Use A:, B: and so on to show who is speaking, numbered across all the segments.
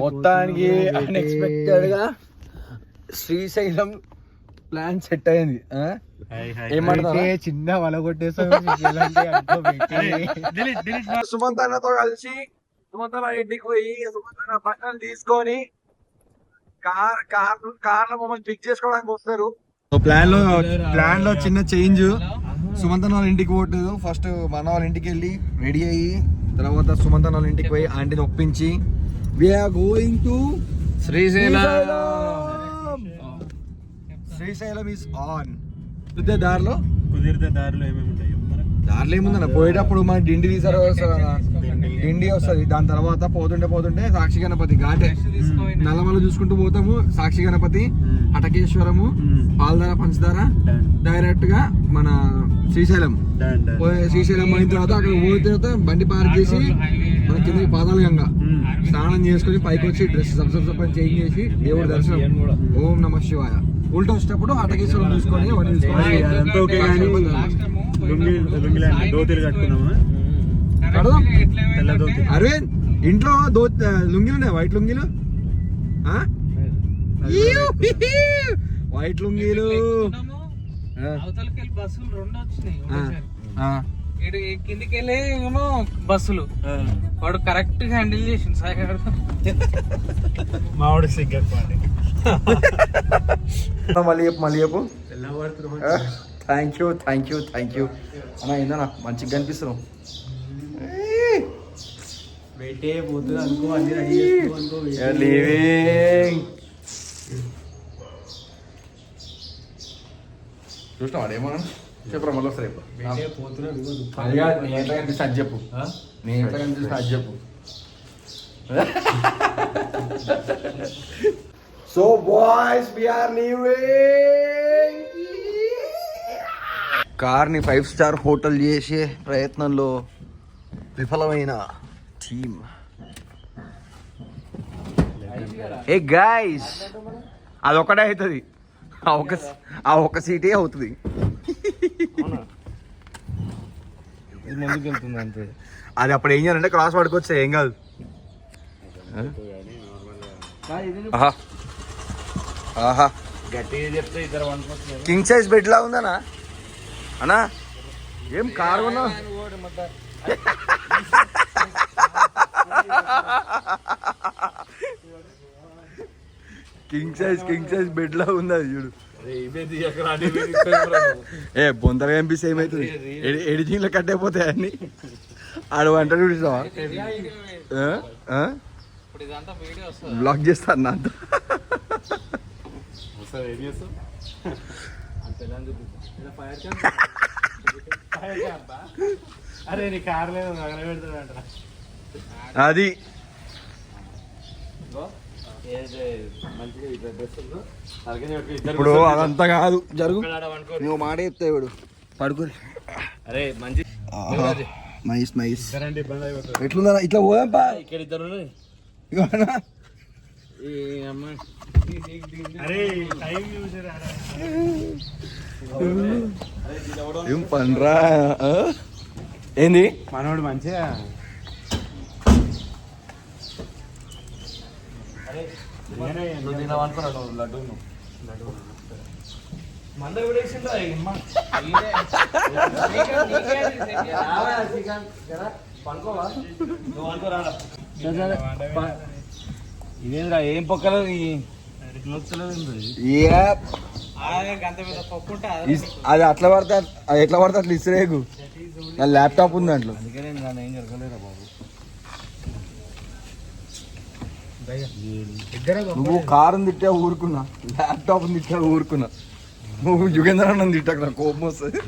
A: మొత్తానికి అన్ఎక్స్పెక్టెడ్ గా Srisailam plan set అయింది. ఏమంటారు, చిన్న వల కొట్టేసాం. సుమంత్ అన్నతో కలిసి సుమంత్ అన్న ఇంటికి పోయి సుమంత్ అన్న బట్టలు తీసుకొని కార్లో మమ్మల్ని పిక్ చేసుకోవడానికి వస్తారు. ప్లాన్ లో చిన్న చేంజ్. సుమంత్ అన్న వాళ్ళ ఇంటికి పోవట్లేదు, ఫస్ట్ మన వాళ్ళ ఇంటికి వెళ్ళి రెడీ అయ్యి తర్వాత సుమంత్ అన్న వాళ్ళ ఇంటికి పోయి ఆంటీని ఒప్పించి we're going to Srisailam. Srisailam is on. దారిలో ఏముందన్న, పోయేటప్పుడు మన డిండి తీసారు, డిండి వస్తుంది. దాని తర్వాత పోతుంటే సాక్షి గణపతి ఘాటే నల్లమల చూసుకుంటూ పోతాము. సాక్షి గణపతి, అటకేశ్వరము, పాలధార, పంచదార, డైరెక్ట్ గా మన శ్రీశైలం. శ్రీశైలం అయిన తర్వాత అక్కడ పోయిన తర్వాత బండి పార్క్ చేసి మన కింద పాదాల గంగ స్నానం చేసుకుని పైకి వచ్చి డ్రెస్ సబ్సబ్ చేంజ్ చేసి దేవుడి దర్శనం. ఓం నమః శివాయ. ఉల్టా వచ్చేటప్పుడు అటకేశ్వరం చూసుకొని అరవింద్ ఇంట్లో లుంగిలు ఉన్నాయి, వైట్ లుంగిలు, వైట్ లుంగీలు.
B: కిందికి వెళ్ళి ఏమో బస్సులు వాడు కరెక్ట్ గా హ్యాండిల్ చేసిండు.
A: మావాడు మళ్ళీ చెప్పు. థ్యాంక్ యూ అన్న. ఏందన్నా మంచిగా కనిపిస్తున్నావు. చూసినా వాడేమన్నా చెప్పరా మళ్ళీ వస్తారు. నేను ఎట్లా కనిపిస్తా అది చెప్పు. నేను ఎట్లా కనిపిస్తా అది చెప్పు. So boys we are leaving. కార్ని 5 స్టార్ హోటల్ చేసే ప్రయత్నంలో విఫలమైన టీమ్. ఏ గైస్, అదొక్కటే అవుతుంది, ఆ ఒక్క సీటే అవుతుంది.
B: ముందుకు వెళ్తుంది అంతే.
A: అది అప్పుడు ఏం చేయాలంటే క్రాస్ పడుకోవచ్చు, ఏం కాదు. ఆహా, కింగ్ సైజ్ బెడ్ లా ఉందనా అన్నా? ఏం కారు ఉన్నా కింగ్ సైజ్ బెడ్ లా ఉంది అది చూడు. ఏ బొందరగా ఎంపీసీ ఏమవుతుంది, ఎడిటింగ్ లో కట్ అయిపోతాయి అన్ని. ఆడు వంట చూసావా, బ్లాక్ చేస్తాను నా అంతా. అది ఇప్పుడు అదంతా కాదు, జరుగు. నువ్వు మాట చెప్తావు ఇప్పుడు పడుకోరి.
B: అరే మంచి
A: నైస్. ఎట్లుందా ఇట్లా పోదాంపా.
B: ఇక్కడ ఇద్దరు
A: ఏం పనిరా ఏంది
B: మనోడు మంచిగా. లడ్డు మంద ఇదేంద్రా ఏం పొక్కలు
A: అది అట్లా పడితే ఎట్లా పడితే అట్లా ఇసిరేకు. నా ల్యాప్టాప్ ఉంది దాంట్లో.
B: ఏం జరగలేదా బాబు.
A: నువ్వు కారుని తిట్టా ఊరుకున్నా, ల్యాప్టాప్ తిట్టా ఊరుకున్నా. నువ్వు యుగేంద్ర అన్నం తిట్టాక నాకు కోపం వస్తుంది.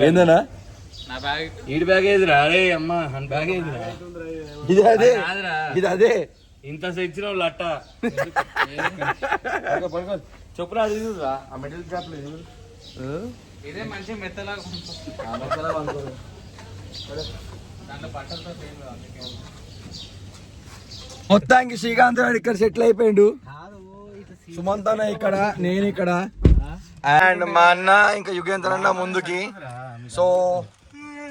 A: ఏందన్నా
B: ఈడి బ్యాగ్ ఏదిరా? అరే అమ్మ బ్యాగ్ ఏదిరా?
A: ఇది అదే
B: ఇంత సెచ్చిన లట్ట చెప్పురా. అది చూడరా ఆ మెటల్ షాప్ లో ఇదే మంచి మెత్తలాగా
A: మొత్తానికి శ్రీకాంత్ గారు ఇక్కడ సెటిల్ అయిపోయిండు. సుమంత్ అన్న ఇక్కడ, నేను ఇక్కడ. అండ్ మా అన్న ఇంకా యుగేంద్ర అన్న ముందుకి. సో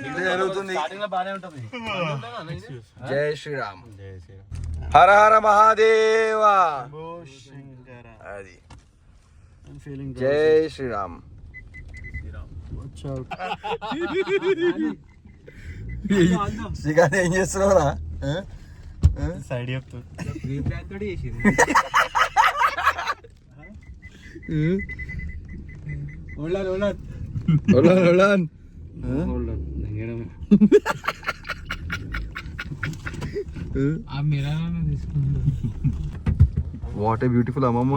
A: ఇది జరుగుతుంది. జై శ్రీరామ్, హర హర మహాదేవ, అది జై శ్రీరామ్. శ్రీకాంత్ ఏం చేస్తున్నావురా?
B: సైడ్ చెప్తా
A: వాట్ ఏ బ్యూటిఫుల్ అమ్మమ్మ.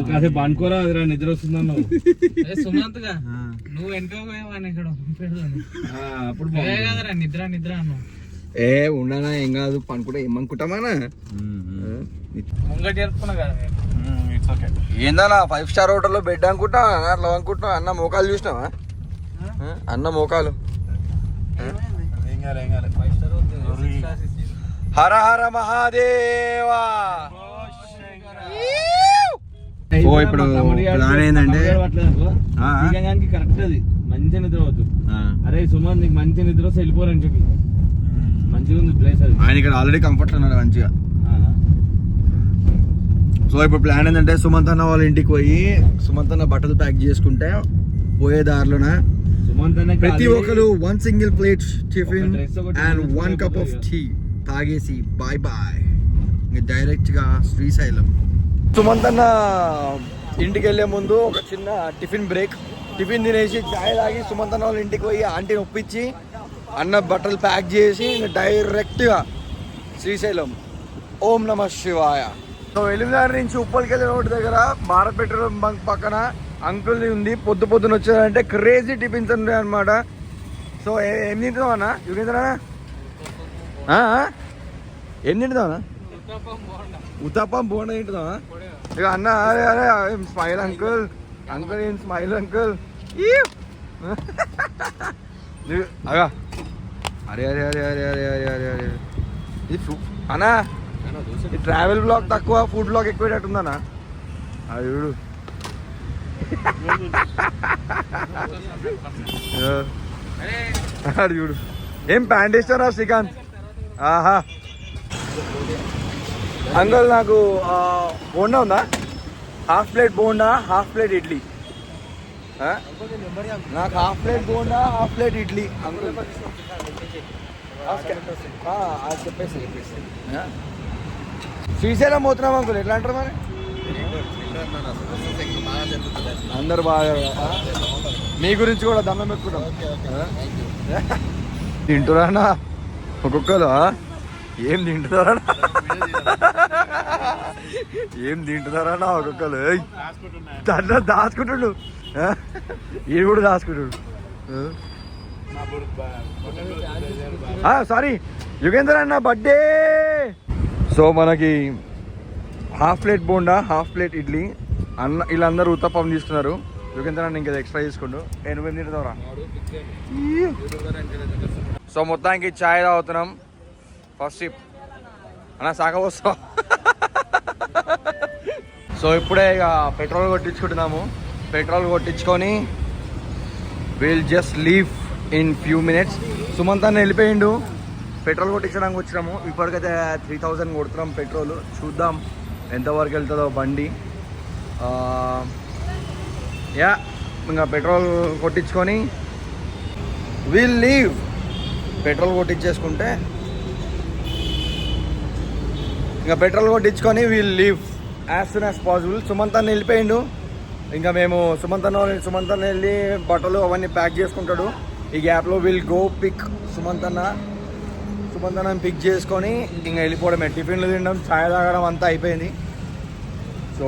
B: కాసేపు అనుకోరా, నిద్ర వస్తుందన్న. సుమంత్ గా నువ్వు వెనక ఇక్కడ అప్పుడు కదరా నిద్ర నిద్ర అన్నావు.
A: ఏ ఉండనా, ఏం కాదు, పనుకుంటా ఏమనుకుంటామానా.
B: ముంగటి జరుపుకున్నా కదా.
A: ఏందన్నా 5 స్టార్ హోటల్లో బెడ్ అనుకుంటా, అట్లా అనుకుంటున్నా. అన్న మోకాలు చూసినావా? అన్న మోకాలు. హర హర మహాదేవా. ఓ ఇప్పుడు ప్లాన్ ఏంటంటే
B: కరెక్ట్ అది మంచి నిద్ర వద్దు. అరే సుమారు నీకు మంచి నిద్ర వస్తే వెళ్ళిపోరని చెప్పి. మంచిగా ఉంది ప్లేస్ అది.
A: ఆయన ఇక్కడ ఆల్రెడీ కంఫర్ట్ ఉన్నాడు మంచిగా. సో ఇప్పుడు ప్లాన్ ఏంటంటే సుమంత్ అన్న వాళ్ళ ఇంటికి పోయి సుమంత్ అన్న బట్టలు ప్యాక్ చేసుకుంటే పోయే దారిలోన ప్రతి ఒక్కరు 1 single plate tiffin and 1 cup of tea తాగేసి బాయ్ బాయ్ డైరెక్ట్ గా శ్రీశైలం. సుమంత్ అన్న ఇంటికి వెళ్ళే ముందు ఒక చిన్న టిఫిన్ బ్రేక్. టిఫిన్ తినేసి చాయ్ తాగి సుమంత్ అన్న వాళ్ళ ఇంటికి పోయి ఆంటీని ఒప్పించి అన్న బట్టలు ప్యాక్ చేసి డైరెక్ట్గా శ్రీశైలం. ఓం నమ శివాయ. సో ఎలిమినార్ నుంచి ఉప్పల్కి వెళ్ళే రోడ్డు దగ్గర భారత్ పెట్రోల్ బంక్ పక్కన అంకుల్ది ఉంది. పొద్దున వచ్చారంటే క్రేజీ టిఫిన్స్ ఉన్నాయి అనమాట. సో ఏం తింటున్నావు అన్న యుగేంద్ర? ఏం తింటున్నావు అన్న? ఉత్తప్పం బోండా తింటున్నావా? ఇక అన్న అరే అరే స్మైల్ అంకుల్, అంకుల్ ఏం స్మైల్ అంకుల్. అగా అరే అరే అరే అరే అరే అరే అరే అరే ఇది అన్నా ఈ ట్రావెల్ బ్లాగ్ తక్కువ, ఫుడ్ బ్లాగ్ ఎక్కువేటట్టుందన్నా. అది చూడు. అది చూడు ఏం ప్యాంట్ ఇస్తారా శ్రీకాంత్. ఆహా అంకుల్ నాకు బోండా ఉందా? Half plate bonda, half plate idli. నాకు half plate bonda, half plate idli uncle. చెప్పేసి శ్రీశైలం పోతున్నాం అంకుల్, ఎట్లా అంటారు మరి? అందరు బాగా. మీ గురించి కూడా దండం పెట్టుకుంటాం. తింటురానా ఒక్కొక్కరు? ఏం తింటున్నారా? ఏం తింటున్నారా ఒక్కొక్కరు? దాంట్లో దాచుకుంటుడు, ఈడు కూడా దాచుకుంటుడు. సారీ యుగేంద్ర అన్న బర్త్డే. సో మనకి half plate bonda, half plate idli. అన్న వీళ్ళందరూ ఉత్తప్పం తీసుకున్నారు. యుగేంద్ర అన్న ఇంకా ఎక్స్ట్రా తీసుకుంటూ. నువ్వేం తింటున్నావురా? సో మొత్తానికి ఛాయ్ తాగుతున్నాం. ఫస్ట్ సిప్ అన్న సాగవస్తా. సో ఇప్పుడే ఇక పెట్రోల్ కొట్టించుకుంటున్నాము. పెట్రోల్ కొట్టించుకొని will just leave in few minutes. Sumanth అన్న వెళ్ళిపోయిండు. పెట్రోల్ కొట్టించడానికి వచ్చినాము. ఇప్పటికైతే 3000 కొడుతున్నాం పెట్రోల్. చూద్దాం ఎంతవరకు వెళ్తుందో బండి. యా ఇంకా పెట్రోల్ కొట్టించుకొని విల్ లీవ్. పెట్రోల్ కొట్టించేసుకుంటే ఇంకా పెట్రోల్ కొట్టించుకొని will leave as soon as possible. Sumanth అన్న వెళ్ళిపోయిండు. ఇంకా మేము సుమంత్ అన్న వెళ్ళి బట్టలు అవన్నీ ప్యాక్ చేసుకుంటాడు. ఈ గ్యాప్లో విల్ గో పిక్ సుమంత్ అన్న పిక్ చేసుకొని ఇంకా వెళ్ళిపోవడమే. టిఫిన్లు తినడం, ఛాయ్ తాగడం అంతా అయిపోయింది. సో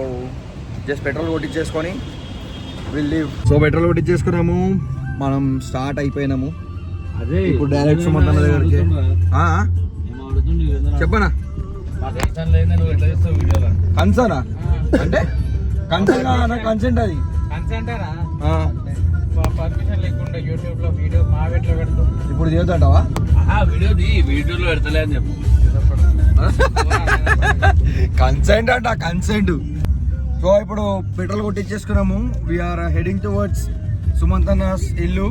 A: జస్ట్ పెట్రోల్ కొట్టించేసుకొని విల్ లీవ్. సో పెట్రోల్ కొట్టించేసుకున్నాము, మనం స్టార్ట్ అయిపోయినాము. అదే ఇప్పుడు డైరెక్ట్ సుమంత్ అన్న దగ్గరికి. చెప్పనా కన్సర్నా అంటే కన్సెంట్ అది పర్మిషన్ లేకుండా యూట్యూబ్ లో వీడియో మా వీటిలో పెడతాం. ఇప్పుడు చేద్దాంటావా? వీడియోలో పెడతలే అని చెప్పు. కన్సెంట్ అంట కన్సెంట్. సో ఇప్పుడు పెట్రోల్ కొట్టించేసుకున్నాము. వీఆర్ హెడింగ్ టువర్డ్స్ సుమంత్ అన్న ఇల్లు.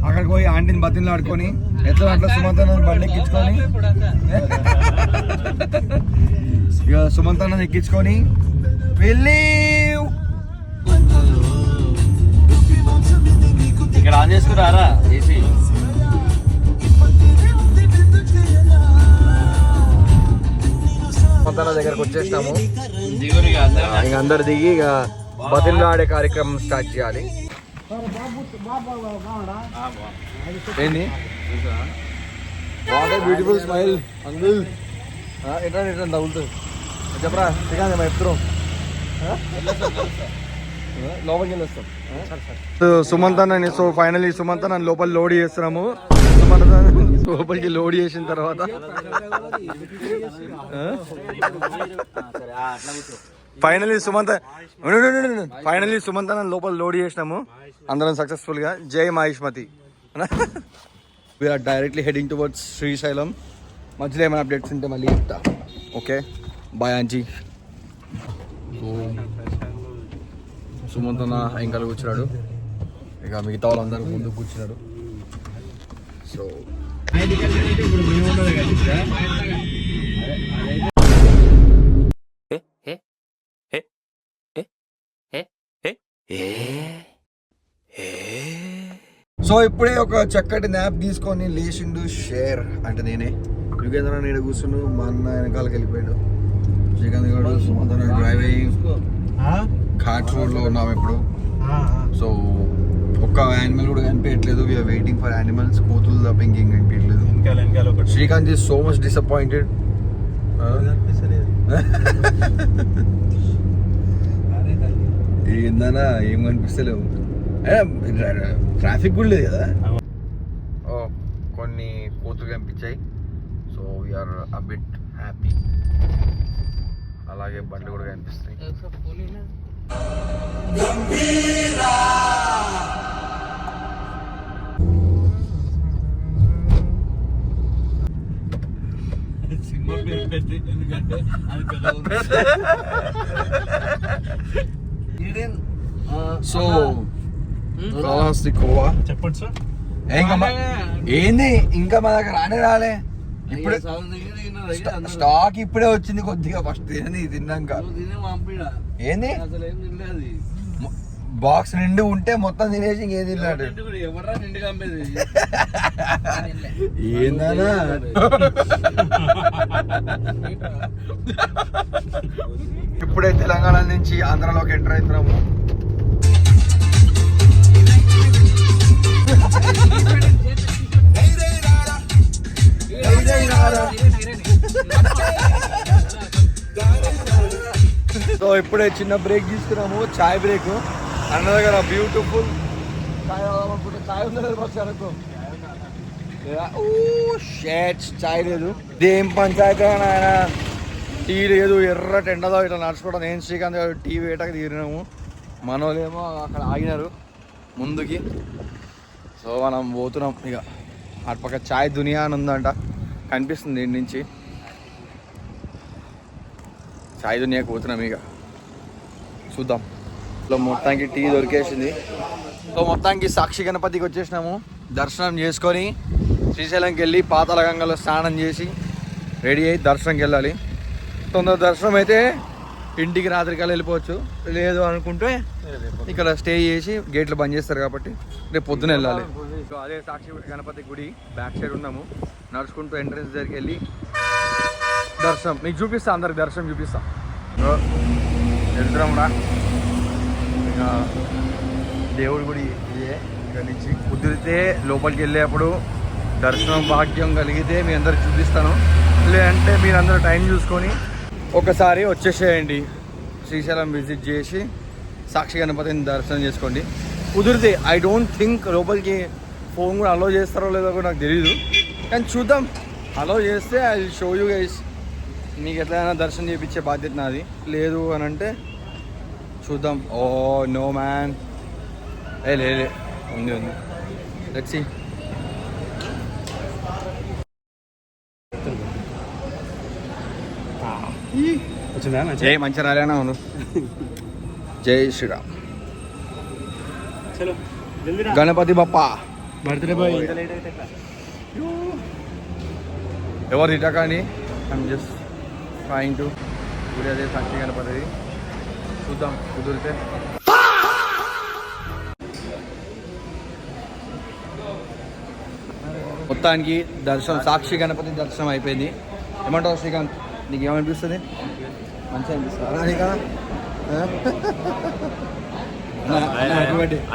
A: అక్కడికి పోయి ఆంటీని బతిని ఆడుకొని ఎట్లా అట్లా సుమంత్ అన్న బండి ఎక్కించుకొని ఇక సుమంత్ అన్న ఎక్కించుకొని వెళ్ళి
B: ఇక్కడ ఆన్ చేసుకురారా ఏసీ.
A: సుమంత్ అన్న దగ్గరకు వచ్చేసినాము.
B: దిగురిగా
A: ఇంక అందరు దిగి ఇక బతిలో ఆడే కార్యక్రమం స్టార్ట్ చేయాలి. ఏంది what a beautiful smile uncle. ఎట్లా ఎట్లా తగులుతుంది చెప్పరా శ్రీకాంత్ మా ఎప్పుడు లోపలికి వెళ్ళొస్తాం. సుమంత్ అన్న సో ఫైనల్లీ సుమంత్ అన్న లోపల లోడ్ చేస్తున్నాము. సుమంత్ అన్న లోపలికి లోడ్ చేసిన తర్వాత ఫైనల్లీ సుమంత్ అన్న లోపల లోడ్ చేసినాము అందరం సక్సెస్ఫుల్ గా. జై Mahishmati. We're directly heading towards Srisailam. మధ్యలో ఏమైనా అప్డేట్స్ ఉంటే మళ్ళీ చెప్తా. Okay bye aunty. సుమంత్ అన్న ఇంకా కూర్చున్నాడు, ఇక మిగతా వాళ్ళందరూ ముందు కూర్చున్నాడు. సో సో ఇప్పుడే ఒక చక్కటి న్యాప్ తీసుకొని లేచిండు షేర్ అంటే నేనే. యుగేంద్ర నేను కూర్చుని మా అన్న వెనకాలకి వెళ్ళిపోయాడు. శ్రీకాంత్ గారు సుమంత్ అన్న డ్రైవింగ్ ఘాట్ రోడ్ లో ఉన్నాం ఇప్పుడు. సో ఒక్క యానిమల్ కూడా కనిపించట్లేదు. We're waiting for animals. కోతులు తప్ప ఇంకేం కనిపించట్లేదు. Srikanth is so much disappointed. ఏందన్నా ఏం కనిపిస్తలేవు. ట్రాఫిక్ కూడా లేదు కదా. కొన్ని కోతులు కనిపించాయి. So we're a bit happy. అలాగే బండ్లు కూడా కనిపిస్తాయి. సో
B: చెప్పండి సార్.
A: ఏంది ఇంకా మా దగ్గర రాలే. ఇప్పుడే స్టాక్ ఇప్పుడే వచ్చింది కొద్దిగా. ఫస్ట్ తిన్నాక ఏంది బాక్స్ నిండి ఉంటే మొత్తం తినేసి ఇంకేం తిన్నాడు. ఏందన్నా ఇప్పుడే తెలంగాణ నుంచి ఆంధ్రాలోకి ఎంటర్ అవుతున్నాము. సో ఇప్పుడే చిన్న బ్రేక్ తీసుకున్నాము, చాయ్ బ్రేక్. అన్న దగ్గర బ్యూటిఫుల్ చాయ్ చాయ్ లేదు. ఇదేం పంచాయతీ ఆయన టీ లేదు, ఎర్ర టెండలో ఇట్లా నడుచుకోవడం. నేను శ్రీకాంత్ గారు టీ వేటకి తీరినాము. మనోళ్ళేమో అక్కడ ఆగినారు ముందుకి. సో మనం పోతున్నాం. ఇక అటుపక్క చాయ్ దునియా అని ఉందంట, కనిపిస్తుంది దీని నుంచి. చాయ్ దునియాకి పోతున్నాం. ఇక చూద్దాం. సో మొత్తానికి టీ దొరికేసింది. సో మొత్తానికి సాక్షి గణపతికి వచ్చేసినాము. దర్శనం చేసుకొని శ్రీశైలంకి వెళ్ళి పాతాళ గంగలో స్నానం చేసి రెడీ అయ్యి దర్శనంకి వెళ్ళాలి. తొందర దర్శనం అయితే ఇంటికి రాత్రికల్లా వెళ్ళిపోవచ్చు. లేదు అనుకుంటే ఇక్కడ స్టే చేసి గేట్లు బంద్ చేస్తారు కాబట్టి రేపు పొద్దున వెళ్ళాలి. సో అదే సాక్షి గణపతి గుడి బ్యాక్ సైడ్ ఉన్నాము. నడుచుకుంటూ ఎంట్రన్స్ దగ్గరికి వెళ్ళి దర్శనం మీకు చూపిస్తా, అందరికి దర్శనం చూపిస్తా. వెళ్తున్నాం రా. ఇంకా దేవుడి గుడి ఇదే. ఇక్కడ నుంచి కుదిరితే లోపలికి వెళ్ళేప్పుడు దర్శనం భాగ్యం కలిగితే మీ అందరికి చూపిస్తాను. లేదంటే మీరందరూ టైం చూసుకొని ఒకసారి వచ్చేసేయండి. శ్రీశైలం విజిట్ చేసి సాక్షి గణపతిని దర్శనం చేసుకోండి. కుదిరితే ఐ డోంట్ థింక్ లోపలికి ఫోన్ కూడా అలో చేస్తారో లేదో కూడా నాకు తెలీదు, కానీ చూద్దాం. అలో చేస్తే I will show you guys. మీకు ఎట్లయినా దర్శనం చేయించే బాధ్యత నాది. లేదు అని అంటే చూద్దాం. ఓ నో మ్యాన్, లే ఉంది లెట్స్ సీ. జై మంచి రాలేనా అవును. జై శ్రీరామ్. Ganapati Bappa
C: birthday boy.
A: ఎవరు ఇటా కానీ ఐమ్ జస్ట్ ట్రైంగ్ టు గుడి అదే సాక్షి గణపతి. చూద్దాం కుదిరితే. మొత్తానికి దర్శనం సాక్షి గణపతి దర్శనం అయిపోయింది. ఏమంటావు శ్రీకాంత్, నీకు ఏమనిపిస్తుంది? మంచిగా అనిపిస్తుంది కదా?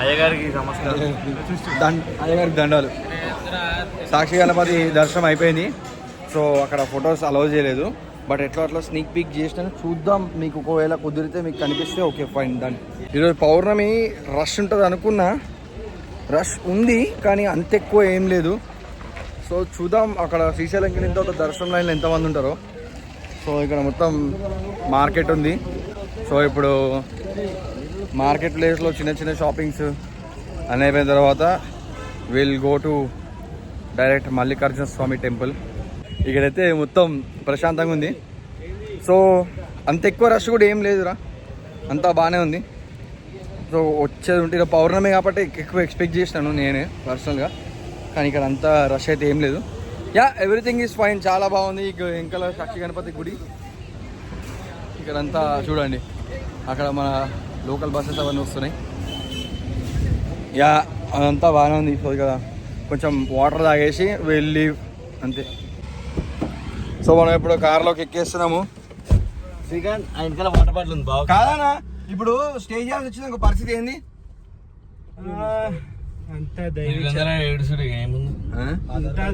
C: అయ్యగారికి నమస్కారం.
A: అయ్యగారికి దండాలు. సాక్షి గణపతి దర్శనం అయిపోయింది. సో అక్కడ ఫొటోస్ అలౌ చేయలేదు, బట్ అట్లా స్నీక్ పీక్ చేసినాను. చూద్దాం, మీకు ఒకవేళ కుదిరితే మీకు కనిపిస్తే ఓకే ఫైన్ డన్. ఈరోజు పౌర్ణమి రష్ ఉంటుంది అనుకున్నా, రష్ ఉంది కానీ అంత ఎక్కువ ఏం లేదు. సో చూద్దాం అక్కడ శ్రీశైలంకి వెళ్ళిన తర్వాత దర్శనం లైన్లో ఎంతమంది ఉంటారో. సో ఇక్కడ మొత్తం మార్కెట్ ఉంది. సో ఇప్పుడు మార్కెట్ ప్లేస్లో చిన్న చిన్న షాపింగ్స్ అని అయిపోయిన తర్వాత will go to direct Mallikarjuna Swamy temple. ఇక్కడైతే మొత్తం ప్రశాంతంగా ఉంది. సో అంత ఎక్కువ రష్ కూడా ఏం లేదురా, అంతా బాగానే ఉంది. సో వచ్చేది ఉంటే ఇక్కడ పౌర్ణమి కాబట్టి ఎక్కువ ఎక్స్పెక్ట్ చేసినాను నేనే పర్సనల్గా, కానీ ఇక్కడ అంతా రష్ అయితే ఏం లేదు. యా ఎవ్రీథింగ్ ఈజ్ ఫైన్, చాలా బాగుంది. ఇంకా సాక్షి గణపతి గుడి ఇక్కడంతా చూడండి. అక్కడ మన లోకల్ బస్సెస్ అవన్నీ వస్తున్నాయి. యా అదంతా బాగానే ఉంది. సో ఇక్కడ కొంచెం వాటర్ తాగేసి వెళ్ళి అంతే. సో మనం ఇప్పుడు కార్లోకి ఎక్కేస్తున్నాము.
C: శ్రీకాంత్ ఆ వెనకాల వాటర్ బాటిల్ ఉంది బాగా.
A: కాదనా ఇప్పుడు స్టే చేయాల్సి వచ్చింది, ఒక పరిస్థితి ఏంది?
C: అంతా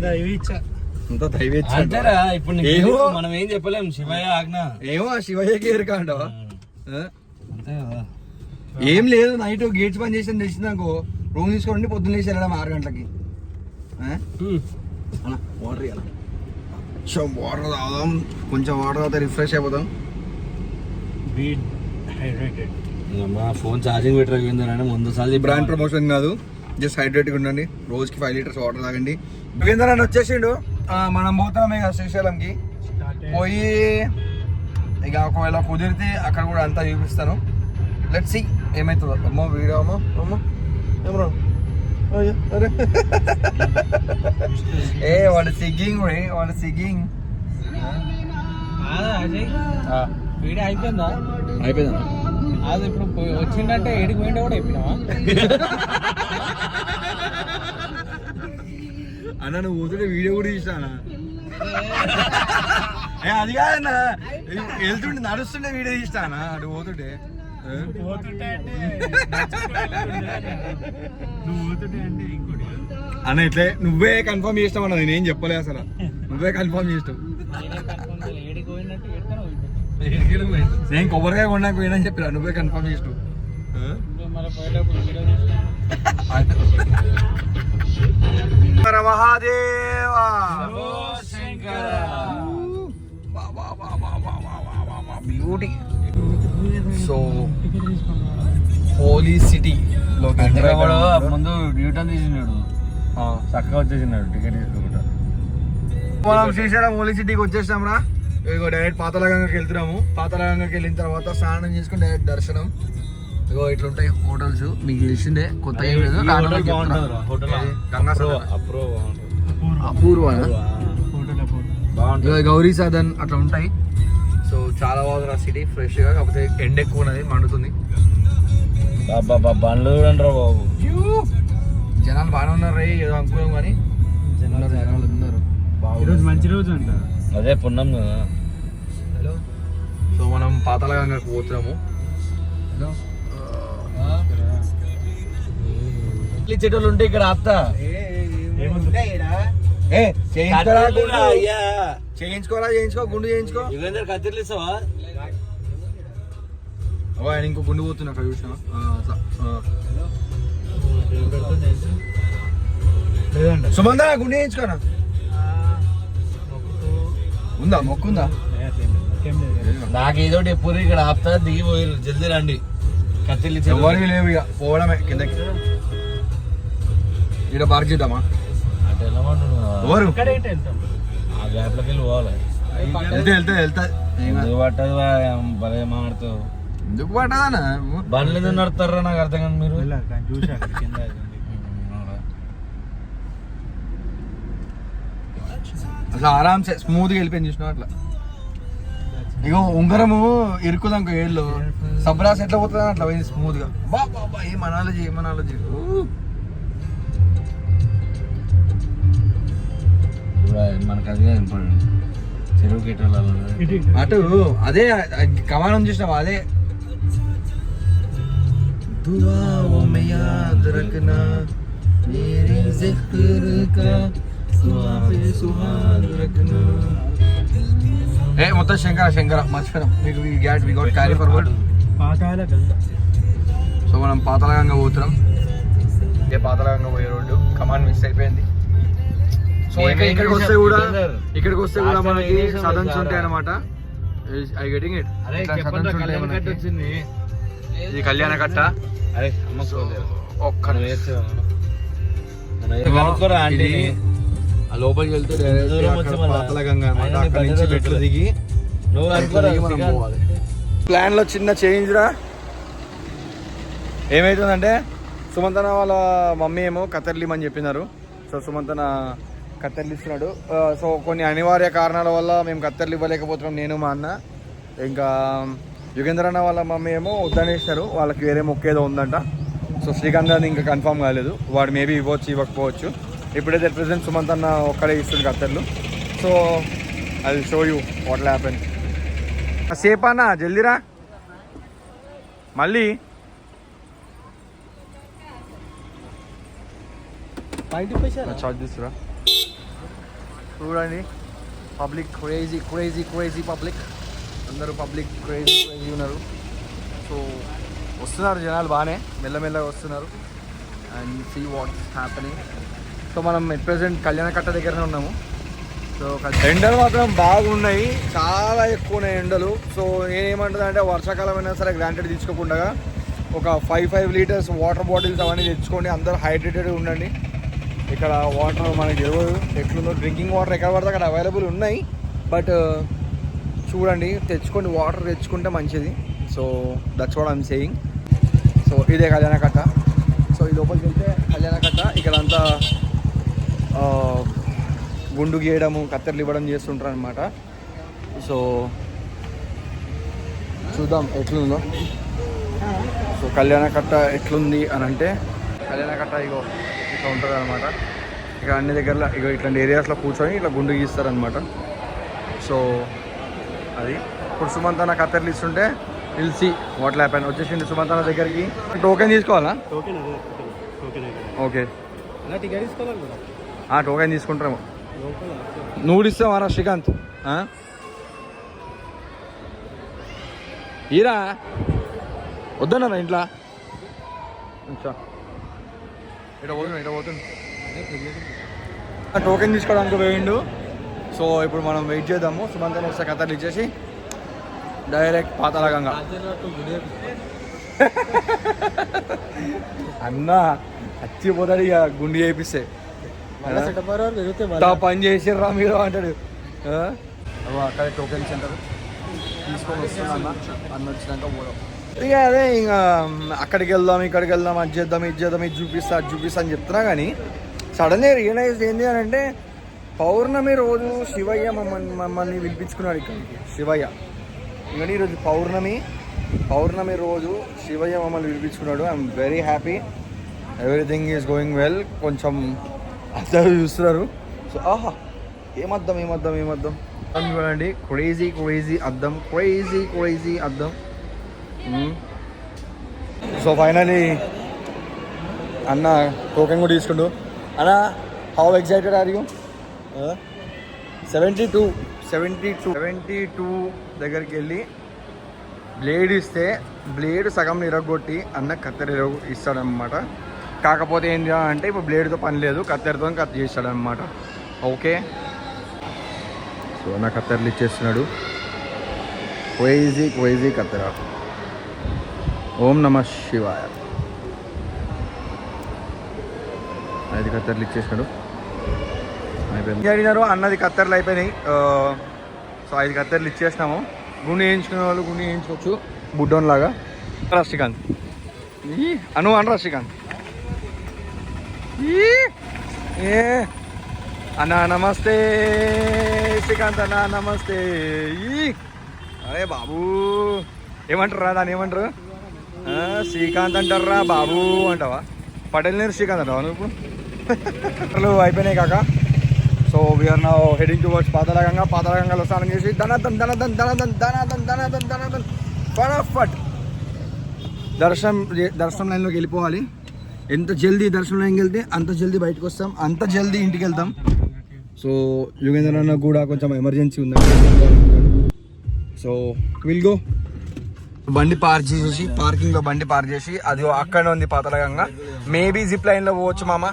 C: దైవేచ్ఛ. ఇప్పుడు మనం ఏం చెప్పలేము. శివయ్య ఆజ్ఞ.
A: ఏమో శివయ్యకి ఎరుక అంటావా? ఏం లేదు, నైట్ గేట్స్ బంద్ చేసి తెలిసిందనుకో రూమ్ తీసుకోండి, పొద్దున్న లేచి వెళ్ళడం 6 గంటలకి. అలా వాటర్ ఇవ్వాలి, కొంచెం వాటర్ తాగుదాం. కొంచెం వాటర్ తాగితే రిఫ్రెష్ అయిపోతాం.
C: మా ఫోన్ ఛార్జింగ్ పెట్టకపోయిందని ముందు సార్లు
A: బ్రాండ్ ప్రమోషన్ కాదు, జస్ట్ హైడ్రేట్గా ఉండండి. రోజుకి 5 లీటర్స్ వాటర్ తాగండి. యోగేందర్ అని వచ్చేసిండు. మనం పోతామే కదా శ్రీశైలంకి. పోయి ఇక ఒకవేళ కుదిరితే అక్కడ కూడా అంతా చూపిస్తాను. లెట్స్ సీ ఏమవుతుందో. అమ్మో వీడియో అమ్మో అమ్మో ఏమో ఏ వాడు సిగ్గింగ్ రే, వాడు సిగ్గింగ్.
B: వీడియో అయిపోయిందా?
A: అయిపోయిందా?
B: అది ఇప్పుడు వచ్చిందంటే ఏడికి పోయిండే కూడా చెప్పినావా?
A: అన్న నువ్వు పోతుంటే వీడియో కూడా తీసానా? అది కాదన్నా, వెళ్తుంటే నడుస్తుంటే వీడియో తీస్తానా? అటు పోతుంటే అన్న ఇట్లే నువ్వే కన్ఫర్మ్ చేస్తావు అన్న, నేనేం చెప్పలే అసలు. నువ్వే కన్ఫర్మ్ చేస్తావు. నేను కొబ్బరికాయ కొన్నాక పోయినని చెప్పిరా, నువ్వే కన్ఫర్మ్ చేస్తావు. Mahadeva beauty. So Holi city
C: ముందు రిటర్న్ తీసినాడు, చక్కగా వచ్చేసినాడు టికెట్ తీసుకోకుండా.
A: మనం శ్రీశైలం హోలీ సిటీకి వచ్చేసాం రా. ఇగో డైరెక్ట్ పాతాళగంగకి వెళ్తున్నాము. పాతాళగంగకి వెళ్ళిన తర్వాత స్నానం చేసుకుని డైరెక్ట్ దర్శనం. ఇగో ఇట్లుంటాయి హోటల్స్, మీకు తెలిసిందే, కొత్త ఏం లేదు. అపూర్వ గౌరీ సాధన్ అట్లా ఉంటాయి. సో చాలా బాగుంది సిటీ, ఫ్రెష్ గా. కాకపోతే ఎండ ఎక్కువ ఉన్నది, మండుతుంది.
C: బండ్లు చూడండి రా బాబు,
A: జనాలు బాగానే ఉన్నారు రే, ఏదో అనుకున్నాం కానీ జనాలు ఉన్నారు.
C: ఈరోజు మంచి రోజు అంట, అదే పుణ్యం కదా.
A: హలో, సో మనం పాతాళగంగకు పోతున్నాము. హలో
C: చెట్లు ఉంటే ఇక్కడ ఆపుతా.
A: చేయించుకో గుండు చేయించుకో.
C: కత్తిర్లు ఇస్తావా?
A: ఆయన ఇంకో గుండు పోతున్నా అక్కడ చూసినా. సుమందా గుండు చేయించుకోనా? ఉందా మొక్కుందా?
C: నాకేదో ఎప్పుడు ఇక్కడ ఆపుతా, దిగి పోయి జల్దీ రండి. కత్తిర్లు
A: ఎవరికి లేవు, ఇక పోవడమే కిందకి. ఇక్కడ పార్క్ చేద్దామా? ఎవరు
C: ఆ గ్యాప్లోకి వెళ్ళి పోవాలి. ఎందుకు పట్టదు భలే మాడుతావు.
A: ఎందుకు పట్టదానా
C: బండ్లు ఎందుకు నడుతారా నాకు అర్థం కాదు. మీరు
A: అట్లా ఆరామ్సే స్మూత్గా వెళ్ళిపోయింది చూసినా అట్లా. ఇగో ఉంగరము ఇరుకుదాం ఏళ్ళు సబ్రాస్ ఎట్లా పోతుందని అట్లా పోయింది స్మూత్గా. బాబా ఏం అనాలజీ
C: మనకు అదే ఇంపార్టెంట్. చెరువు గిట్ట
A: అటు అదే కమానం చూసినావా అదే మొత్తం శంకర మర్చిపోయినాం. మీకు we got carry forward. So మనం పాతాళగంగ పోతున్నాం. ఇదే పాతాళగంగ పోయే రోడ్డు. కమాన్ మిస్ అయిపోయింది. సో ఇక్కడికి వస్తే కూడా మనకి సదన్స్ ఉంటాయి అన్నమాట. I getting it. ఇది కళ్యాణ కట్ట. ఒక్క లోపలికి వెళ్తే పాతాళగంగ అన్నమాట. అక్కడ నుంచి మెట్లు దిగి మనం పోవాలి. ప్లాన్ లో చిన్న చేంజ్ రా. ఏమైతుందంటే సుమంతన వాళ్ళ మమ్మీ ఏమో కత్తెర్లిమని చెప్పినారు. సో సుమంతన కత్తెర్లు ఇస్తున్నాడు. సో కొన్ని అనివార్య కారణాల వల్ల మేము కత్తెర్లు ఇవ్వలేకపోతున్నాం, నేను మా అన్న. ఇంకా యుగేంద్ర అన్న వాళ్ళ మమ్మీ ఏమో వద్దనేస్తారు, వాళ్ళకి వేరే మొక్కేదో ఉందంట. సో శ్రీకాంత్ అని ఇంకా కన్ఫర్మ్ కాలేదు, వాడు మేబీ ఇవ్వచ్చు ఇవ్వకపోవచ్చు. ఇప్పుడైతే ప్రెసెంట్ సుమంత్ అన్న ఒక్కడే ఇస్తుంది కత్తెర్లు. So I will show you what will happen. సేపు అన్న జల్దీరా మళ్ళీ. చూడండి పబ్లిక్ క్రేజీ పబ్లిక్. అందరూ పబ్లిక్ క్రేజీ ఉన్నారు. సో వస్తున్నారు జనాలు బాగానే మెల్లమెల్లగా వస్తున్నారు. And see what happening. So మనం ఎట్ ప్రెసెంట్ కళ్యాణ కట్ట దగ్గరనే ఉన్నాము. సో ఎండలు మాత్రం బాగున్నాయి, చాలా ఎక్కువ ఉన్నాయి ఎండలు. సో నేనేమంటుంది అంటే వర్షాకాలం అయినా సరే గ్రాంటెడ్ తీసుకోకుండా ఒక 5 లీటర్స్ వాటర్ బాటిల్స్ అవన్నీ తెచ్చుకోండి. అందరూ హైడ్రేటెడ్గా ఉండండి. ఇక్కడ వాటర్ మనకి తెలియదు ఎట్లుందో. డ్రింకింగ్ వాటర్ ఎక్కడ పడితే అక్కడ అవైలబుల్ ఉన్నాయి, బట్ చూడండి తెచ్చుకోండి, వాటర్ తెచ్చుకుంటే మంచిది. So that's what I'm saying. So ఇదే కళ్యాణ కట్ట. సో ఈ లోపలికి వెళ్తే కళ్యాణ కట్ట. ఇక్కడ అంతా గుండు గీయడము కత్తెరలు ఇవ్వడం చేస్తుంటారు అనమాట. సో చూద్దాం ఎట్లుందో. సో కళ్యాణ కట్ట ఎట్లుంది అని అంటే కళ్యాణ కట్ట ఇగో ఇట్లా ఉంటుంది అనమాట. ఇక అన్ని దగ్గరలో ఇక ఇట్లాంటి ఏరియాస్లో కూర్చొని ఇట్లా గుండు గీస్తారనమాట. సో అది ఇప్పుడు సుమంత్ అన్న కత్తెరలు ఇస్తుంటే పిలిచి వాట్ హ్యాపెన్ వచ్చేసింది సుమంత్ అన్న దగ్గరికి. టోకెన్ తీసుకోవాలా? ఓకే టోకెన్ తీసుకుంటాము. నువ్వు ఇస్తావారా శ్రీకాంత్? ఈరా వద్దన్నా ఇంట్లో ఇట్లా పోతుంది. టోకెన్ తీసుకోవడానికి పోయిండు. సో ఇప్పుడు మనం వెయిట్ చేద్దాము. సుమంత్ వస్తే కథలు ఇచ్చేసి డైరెక్ట్ పాతాళగంగ. అన్న చచ్చిపోతాడు ఇక గుండి చేపిస్తే. పని చేసిర్రా మీరు అంటాడు. అక్కడ టోకెన్ సెంటర్ తీసుకొని వస్తున్నా అన్న వచ్చినాక పోదాం. ఇక అదే ఇంకా అక్కడికి వెళ్దాం ఇక్కడికి వెళ్దాం అది చేద్దాం ఇది చేద్దాం ఇది చూపిస్తా అని చెప్తున్నా. కానీ సడన్గా రియలైజ్ ఏంటి అని అంటే పౌర్ణమి రోజు శివయ్య మమ్మల్ని పిలిపించుకున్నాడు ఇక్కడికి. శివయ్య ఇంకా ఈరోజు పౌర్ణమి రోజు శివయ్య మమ్మల్ని పిలిపించుకున్నాడు. I'm very happy. Everything is going well. కొంచెం అందరూ చూస్తున్నారు. సో ఆహా ఏమద్దం చూడండి. క్రేజీ అద్దం క్రేజీ అద్దం. సో ఫైనలీ అన్న టోకెన్ కూడా తీసుకుంటూ. అన్న హౌ ఎక్సైటెడ్ ఆర్ యూ? 72 దగ్గరికి వెళ్ళి బ్లేడ్ ఇస్తే బ్లేడ్ సగం ఇరగొట్టి అన్న కత్తెర ఇస్తాడనమాట. కాకపోతే ఏంటి అంటే ఇప్పుడు బ్లేడ్తో పని లేదు, కత్తెరతో కట్ చేస్తాడనమాట. ఓకే సో నా కత్తెరలు ఇచ్చేస్తున్నాడు. క్రేజీ కత్తెర. ఓం నమః శివాయ. 5 కత్తెరలు ఇచ్చేసినాడు. అయిపోయింది అడిగినారు అన్నది కత్తెరలు అయిపోయినాయి. సో 5 కత్తెరలు ఇచ్చేసినాము. గుండె వేయించుకునే వాళ్ళు గుండె వేయించుకోవచ్చు బుడ్డోన్ లాగా. శ్రీకాంత్ అను అనరా శ్రీకాంత్ ఏ అన్నా నమస్తే శ్రీకాంత్ అన్నా నమస్తే. అరే బాబు ఏమంటారు రా దాన్ని ఏమంటారు? శ్రీకాంత్ అంటారా బాబు అంటావా? పటేల్ నేరు శ్రీకాంత్ అంటావా నువ్వు? ఇప్పుడు అయిపోయినాయి కాక. So we are now heading towards Patalaganga. పాతాళగంగాలో స్నానం చేసి ధనధన్ ధనధన్ ధనధన్ ధనధన్ ధనధన్ ధనధన్ ఫటాఫట్ దర్శనం లైన్లోకి వెళ్ళిపోవాలి. ఎంత జల్దీ దర్శనం లైన్కి వెళ్తే అంత జల్దీ బయటకు వస్తాం, అంత జల్దీ ఇంటికి వెళ్తాం. సో యుగేంద్ర అన్న కూడా కొంచెం ఎమర్జెన్సీ ఉందండి. So will go. బండి పార్క్ చేసి పార్కింగ్ లో బండి పార్క్ చేసి అది అక్కడ ఉంది పాతాళగంగా. మేబీ జిప్ లైన్ లో పోవచ్చు మామ.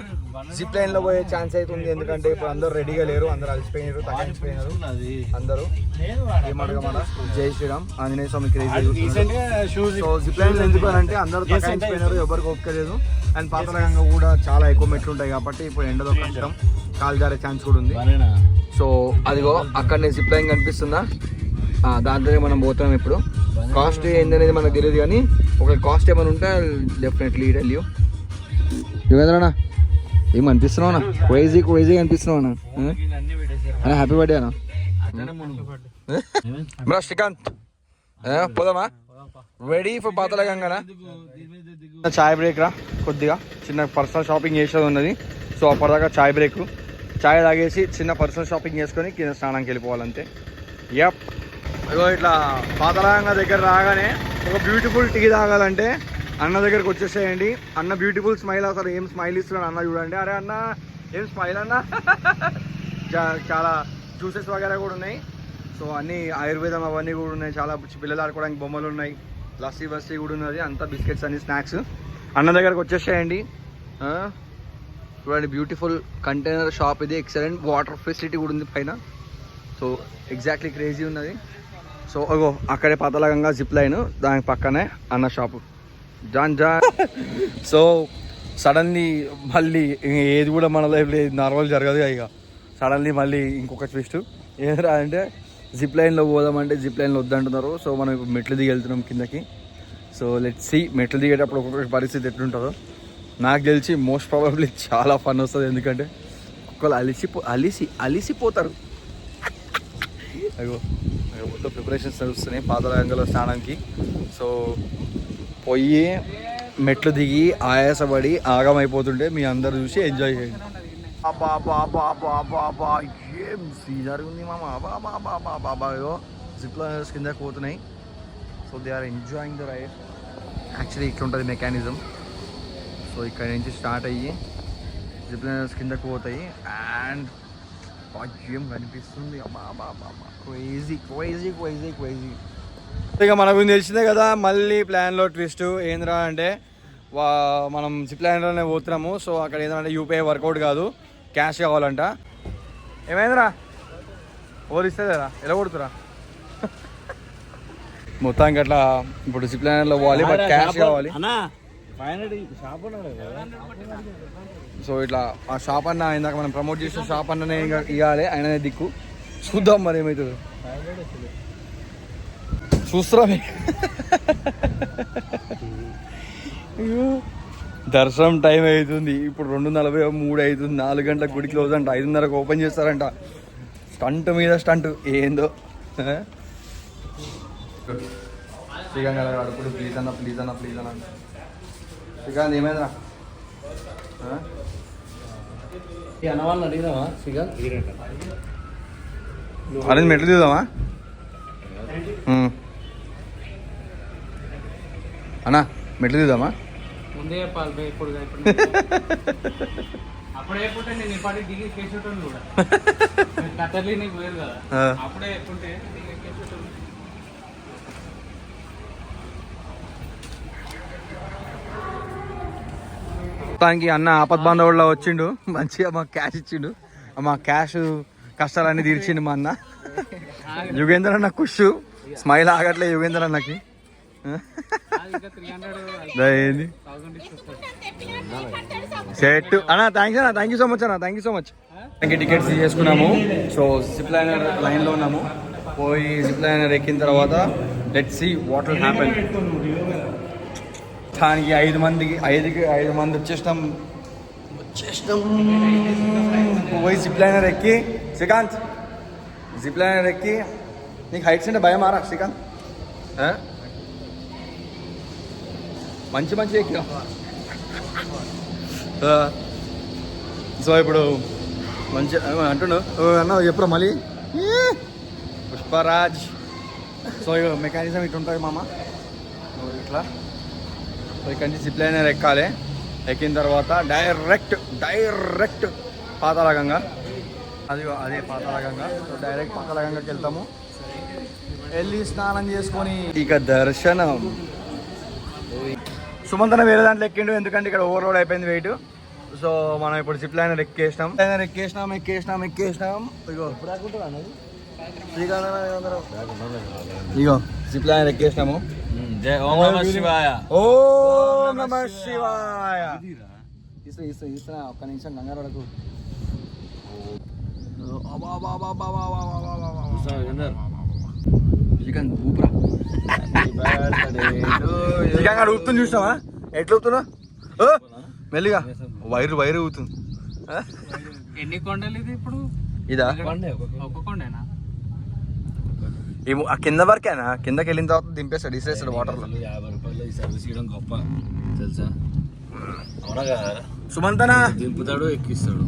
A: జిప్ లైన్ లో పోయే ఛాన్స్ అయితే ఉంది, ఎందుకంటే ఇప్పుడు అందరూ రెడీగా లేరు, అందరూ అలసిపోయినారు, తగ్గించిపోయినారు అందరూ. ఏమడగమాట జై శ్రీరామ్ ఆంజనేయ స్వామి క్రేజీ. సో జిప్ లైన్ ఎందుకు అని అంటే అందరూ తగ్గించిపోయినారు, ఎవరికి ఒప్పుకోలేదు. అండ్ పాతాళగంగా కూడా చాలా ఎక్కువ మెట్లు ఉంటాయి కాబట్టి ఇప్పుడు ఎండలో కష్టం, కాలు జారే ఛాన్స్ కూడా ఉంది. సో అదిగో అక్కడనే జిప్ లైన్ కనిపిస్తుందా, దాంట్లోనే మనం పోతున్నాం. ఇప్పుడు కాస్ట్ ఏందనేది మనకు తెలియదు, కానీ ఒక కాస్ట్ ఏమైనా ఉంటే డెఫినెట్లీ టెల్ యూ. యుగేంద్రనా ఏం అనిపిస్తున్నావునా? క్రేజీ క్రేజీ అనిపిస్తున్నావునా? అన్న హ్యాపీ బర్త్డే అన్న. బ్రో శ్రీకాంత్ పోదామా? రెడీ ఫర్ పాతాళగంగానా? చాయ్ బ్రేక్ రా, కొద్దిగా చిన్న పర్సనల్ షాపింగ్ చేసేది ఉన్నది. సో అప్పటిదాకా చాయ్ బ్రేక్, చాయ్ తాగేసి చిన్న పర్సనల్ షాపింగ్ చేసుకొని కింద స్నానానికి వెళ్ళిపోవాలంతే. యప్ అదో ఇట్లా పాతాళగంగా దగ్గర రాగానే ఒక బ్యూటిఫుల్ టీ తాగాలంటే అన్న దగ్గరికి వచ్చేసేయండి. అన్న బ్యూటిఫుల్ స్మైల్, అసలు ఏం స్మైల్ ఇస్తున్నాడు అన్న చూడండి. అరే అన్న ఏం స్మైల్ అన్న. చాలా జ్యూసెస్ వగేరా కూడా ఉన్నాయి. సో అన్నీ ఆయుర్వేదం అవన్నీ కూడా ఉన్నాయి. చాలా పిల్లలు ఆడుకోవడానికి బొమ్మలు ఉన్నాయి, లస్సీ బస్సీ కూడా ఉన్నది, అంతా బిస్కెట్స్ అన్ని స్నాక్స్. అన్న దగ్గరకు వచ్చేసేయండి. చూడండి బ్యూటిఫుల్ కంటైనర్ షాప్ ఇది, ఎక్సలెంట్ వాటర్ ఫెసిలిటీ కూడా ఉంది పైన. సో ఎగ్జాక్ట్లీ క్రేజీ ఉన్నది. సో అగో అక్కడే పాతాళగంగా జిప్ లైన్, దాని పక్కనే అన్న షాపు జాన్ జాన్. సో సడన్లీ మళ్ళీ ఏది కూడా మన లైఫ్లో నార్మల్ జరగదు ఇక. సడన్లీ మళ్ళీ ఇంకొక ట్విస్ట్ ఏంటంటే అంటే జిప్ లైన్లో పోదామంటే జిప్ లైన్లో వద్దంటున్నారు. సో మనం ఇప్పుడు మెట్లు దిగి వెళ్తున్నాం కిందకి. సో లెట్స్ సీ మెట్లు దిగేటప్పుడు ఒక్కొక్క పరిస్థితి ఎట్లుంటుందో. నాకు తెలిసి మోస్ట్ ప్రాబబ్లీ చాలా ఫన్ వస్తుంది, ఎందుకంటే ఒక్కళ్ళు అలిసిపోతారు. అగో మొత్తం ప్రిపరేషన్స్ నడుస్తున్నాయి పాతాళగంగలో స్నానానికి. సో పొయ్యి మెట్లు దిగి ఆయాసపడి ఆగమైపోతుంటే మీ అందరు చూసి ఎంజాయ్ చేయండి. ఏం సీజర్ ఉంది మామ. బాబాయో జిప్ లైనర్స్ కింద పోతున్నాయి. So they are enjoying the ride. Actually ఇట్లుంటుంది మెకానిజం. సో ఇక్కడ నుంచి స్టార్ట్ అయ్యి జిప్ లైనర్స్ కిందకు పోతాయి. అండ్ ఏం కనిపిస్తుంది క్రేజీ క్రేజీ క్రేజీ క్రేజీ. ఇక మనకు తెలిసిందే కదా మళ్ళీ ప్లాన్లో ట్విస్ట్ ఏంద్రా అంటే మనం జిప్ లైన్లోనే పోతున్నాము. సో అక్కడ ఏంటంటే యూపీఐ వర్కౌట్ కాదు, క్యాష్ కావాలంట. ఏమైందిరా ఓరు ఇస్తుందిరా ఎలా కొడుతురా మొత్తానికి అట్లా. ఇప్పుడు జిప్ లైన్లో పోవాలి, బట్ క్యాష్ కావాలి. సో ఇట్లా ఆ షాప్ అన్న ఇందాక మనం ప్రమోట్ చేసిన షాప్ అన్ననే ఇవ్వాలి, ఆయననే దిక్కు. చూద్దాం మరి ఏమవుతుందో, చూస్తురా. దర్శనం టైం అవుతుంది ఇప్పుడు 2:43 అవుతుంది. 4 గంటలకు గుడి క్లోజ్ అంట, 5:30కు ఓపెన్ చేస్తారంట. స్టంట్ మీద స్టంట్ ఏందో. శ్రీకాంత్ అడుగుడు ప్లీజ్ అన్న ప్లీజ్ అన్న ప్లీజ్ అన్న. శ్రీకాంత్ ఏమైందిరా?
C: అన్న వాళ్ళని అడిగినావా శ్రీకాంత్?
A: అరే మెట్లు తీద్దామా అన్నా? మెట్లు తీద్దామా?
B: ముందే చెప్పాలి ఇప్పుడు అప్పుడే చెప్పుంటే నేను ఇప్పటికి దిగి కేసుకుంటాను కూడా. కతర్లీ నీకు వేరు కదా, అప్పుడే చెప్పుంటే
A: మొత్తానికి అన్న ఆపద్ బాంధవుల్లో వచ్చిండు, మంచిగా మాకు క్యాష్ ఇచ్చిండు. మా క్యాష్ కష్టాలన్నీ తీర్చిండు మా అన్న. యుగేంద్ర అన్న ఖుష్, స్మైల్ ఆగట్లే యుగేంద్ర అన్నకి. సెట్ అన్న, థ్యాంక్స్ అన్న, థ్యాంక్ యూ సో మచ్ అన్న, thank you so much. Tickets తీసుకున్నాము. సో జిప్ లైనర్ లైన్లో ఉన్నాము. పోయి జిప్ లైనర్ ఎక్కిన తర్వాత let's see what will happen. దానికి 5 మంది వచ్చేసినాం. పోయి జిప్ లైనర్ ఎక్కి శ్రీకాంత్ జిప్ లైనర్ ఎక్కి నీకు హైట్స్ అంటే భయం ఆరా శ్రీకాంత్? మంచి ఎక్కినా. సో ఇప్పుడు మంచి అంటున్నావు అన్న ఎప్పుడు మళ్ళీ పుష్పరాజ్. సో ఇక మెకానిజం ఇటు ఉంటుంది మామ, ఇట్లా. సో ఇక్కడి నుంచి జిప్ లైనర్ ఎక్కాలి. ఎక్కిన తర్వాత డైరెక్ట్ పాతాళగంగా. అదే పాతాళగంగా. సో డైరెక్ట్ పాతాళగంగకి వెళ్తాము. వెళ్ళి స్నానం చేసుకొని ఇక దర్శనం. సుమంతన వేరే దాంట్లో ఎక్కిండు, ఎందుకంటే ఇక్కడ ఓవర్లోడ్ అయిపోయింది వెయిట్. సో మనం ఇప్పుడు జిప్ లైనర్ ఎక్కేసినాం. ఇగో జిప్ లైనర్ ఎక్కేసినాము.
C: ఓం నమః శివాయ.
A: ఓం నమః శివాయ. ఇస్తున్నా ఒక్క నిమిషం కంగారు పడకు. ఊపుతుంది చూసినావా? ఎట్లా ఊపుతున్నా? మెల్లిగా వైరు ఊతుంది.
B: ఎన్ని కొండలు ఇది ఇప్పుడు?
A: ఇదా
B: ఒక్క కొండేనా?
A: కింద వరకేనా? కిందకి వెళ్ళిన తర్వాత దింపేస్తాడు, ఇసేస్తాడు వాటర్ లో.
C: 50 రూపాయలు ఈ సర్వీస్ ఇవ్వడం గొప్ప తెలుసా? అవునగా
A: సుమంతనా
C: దింపుతాడు, ఎక్కిస్తాడు.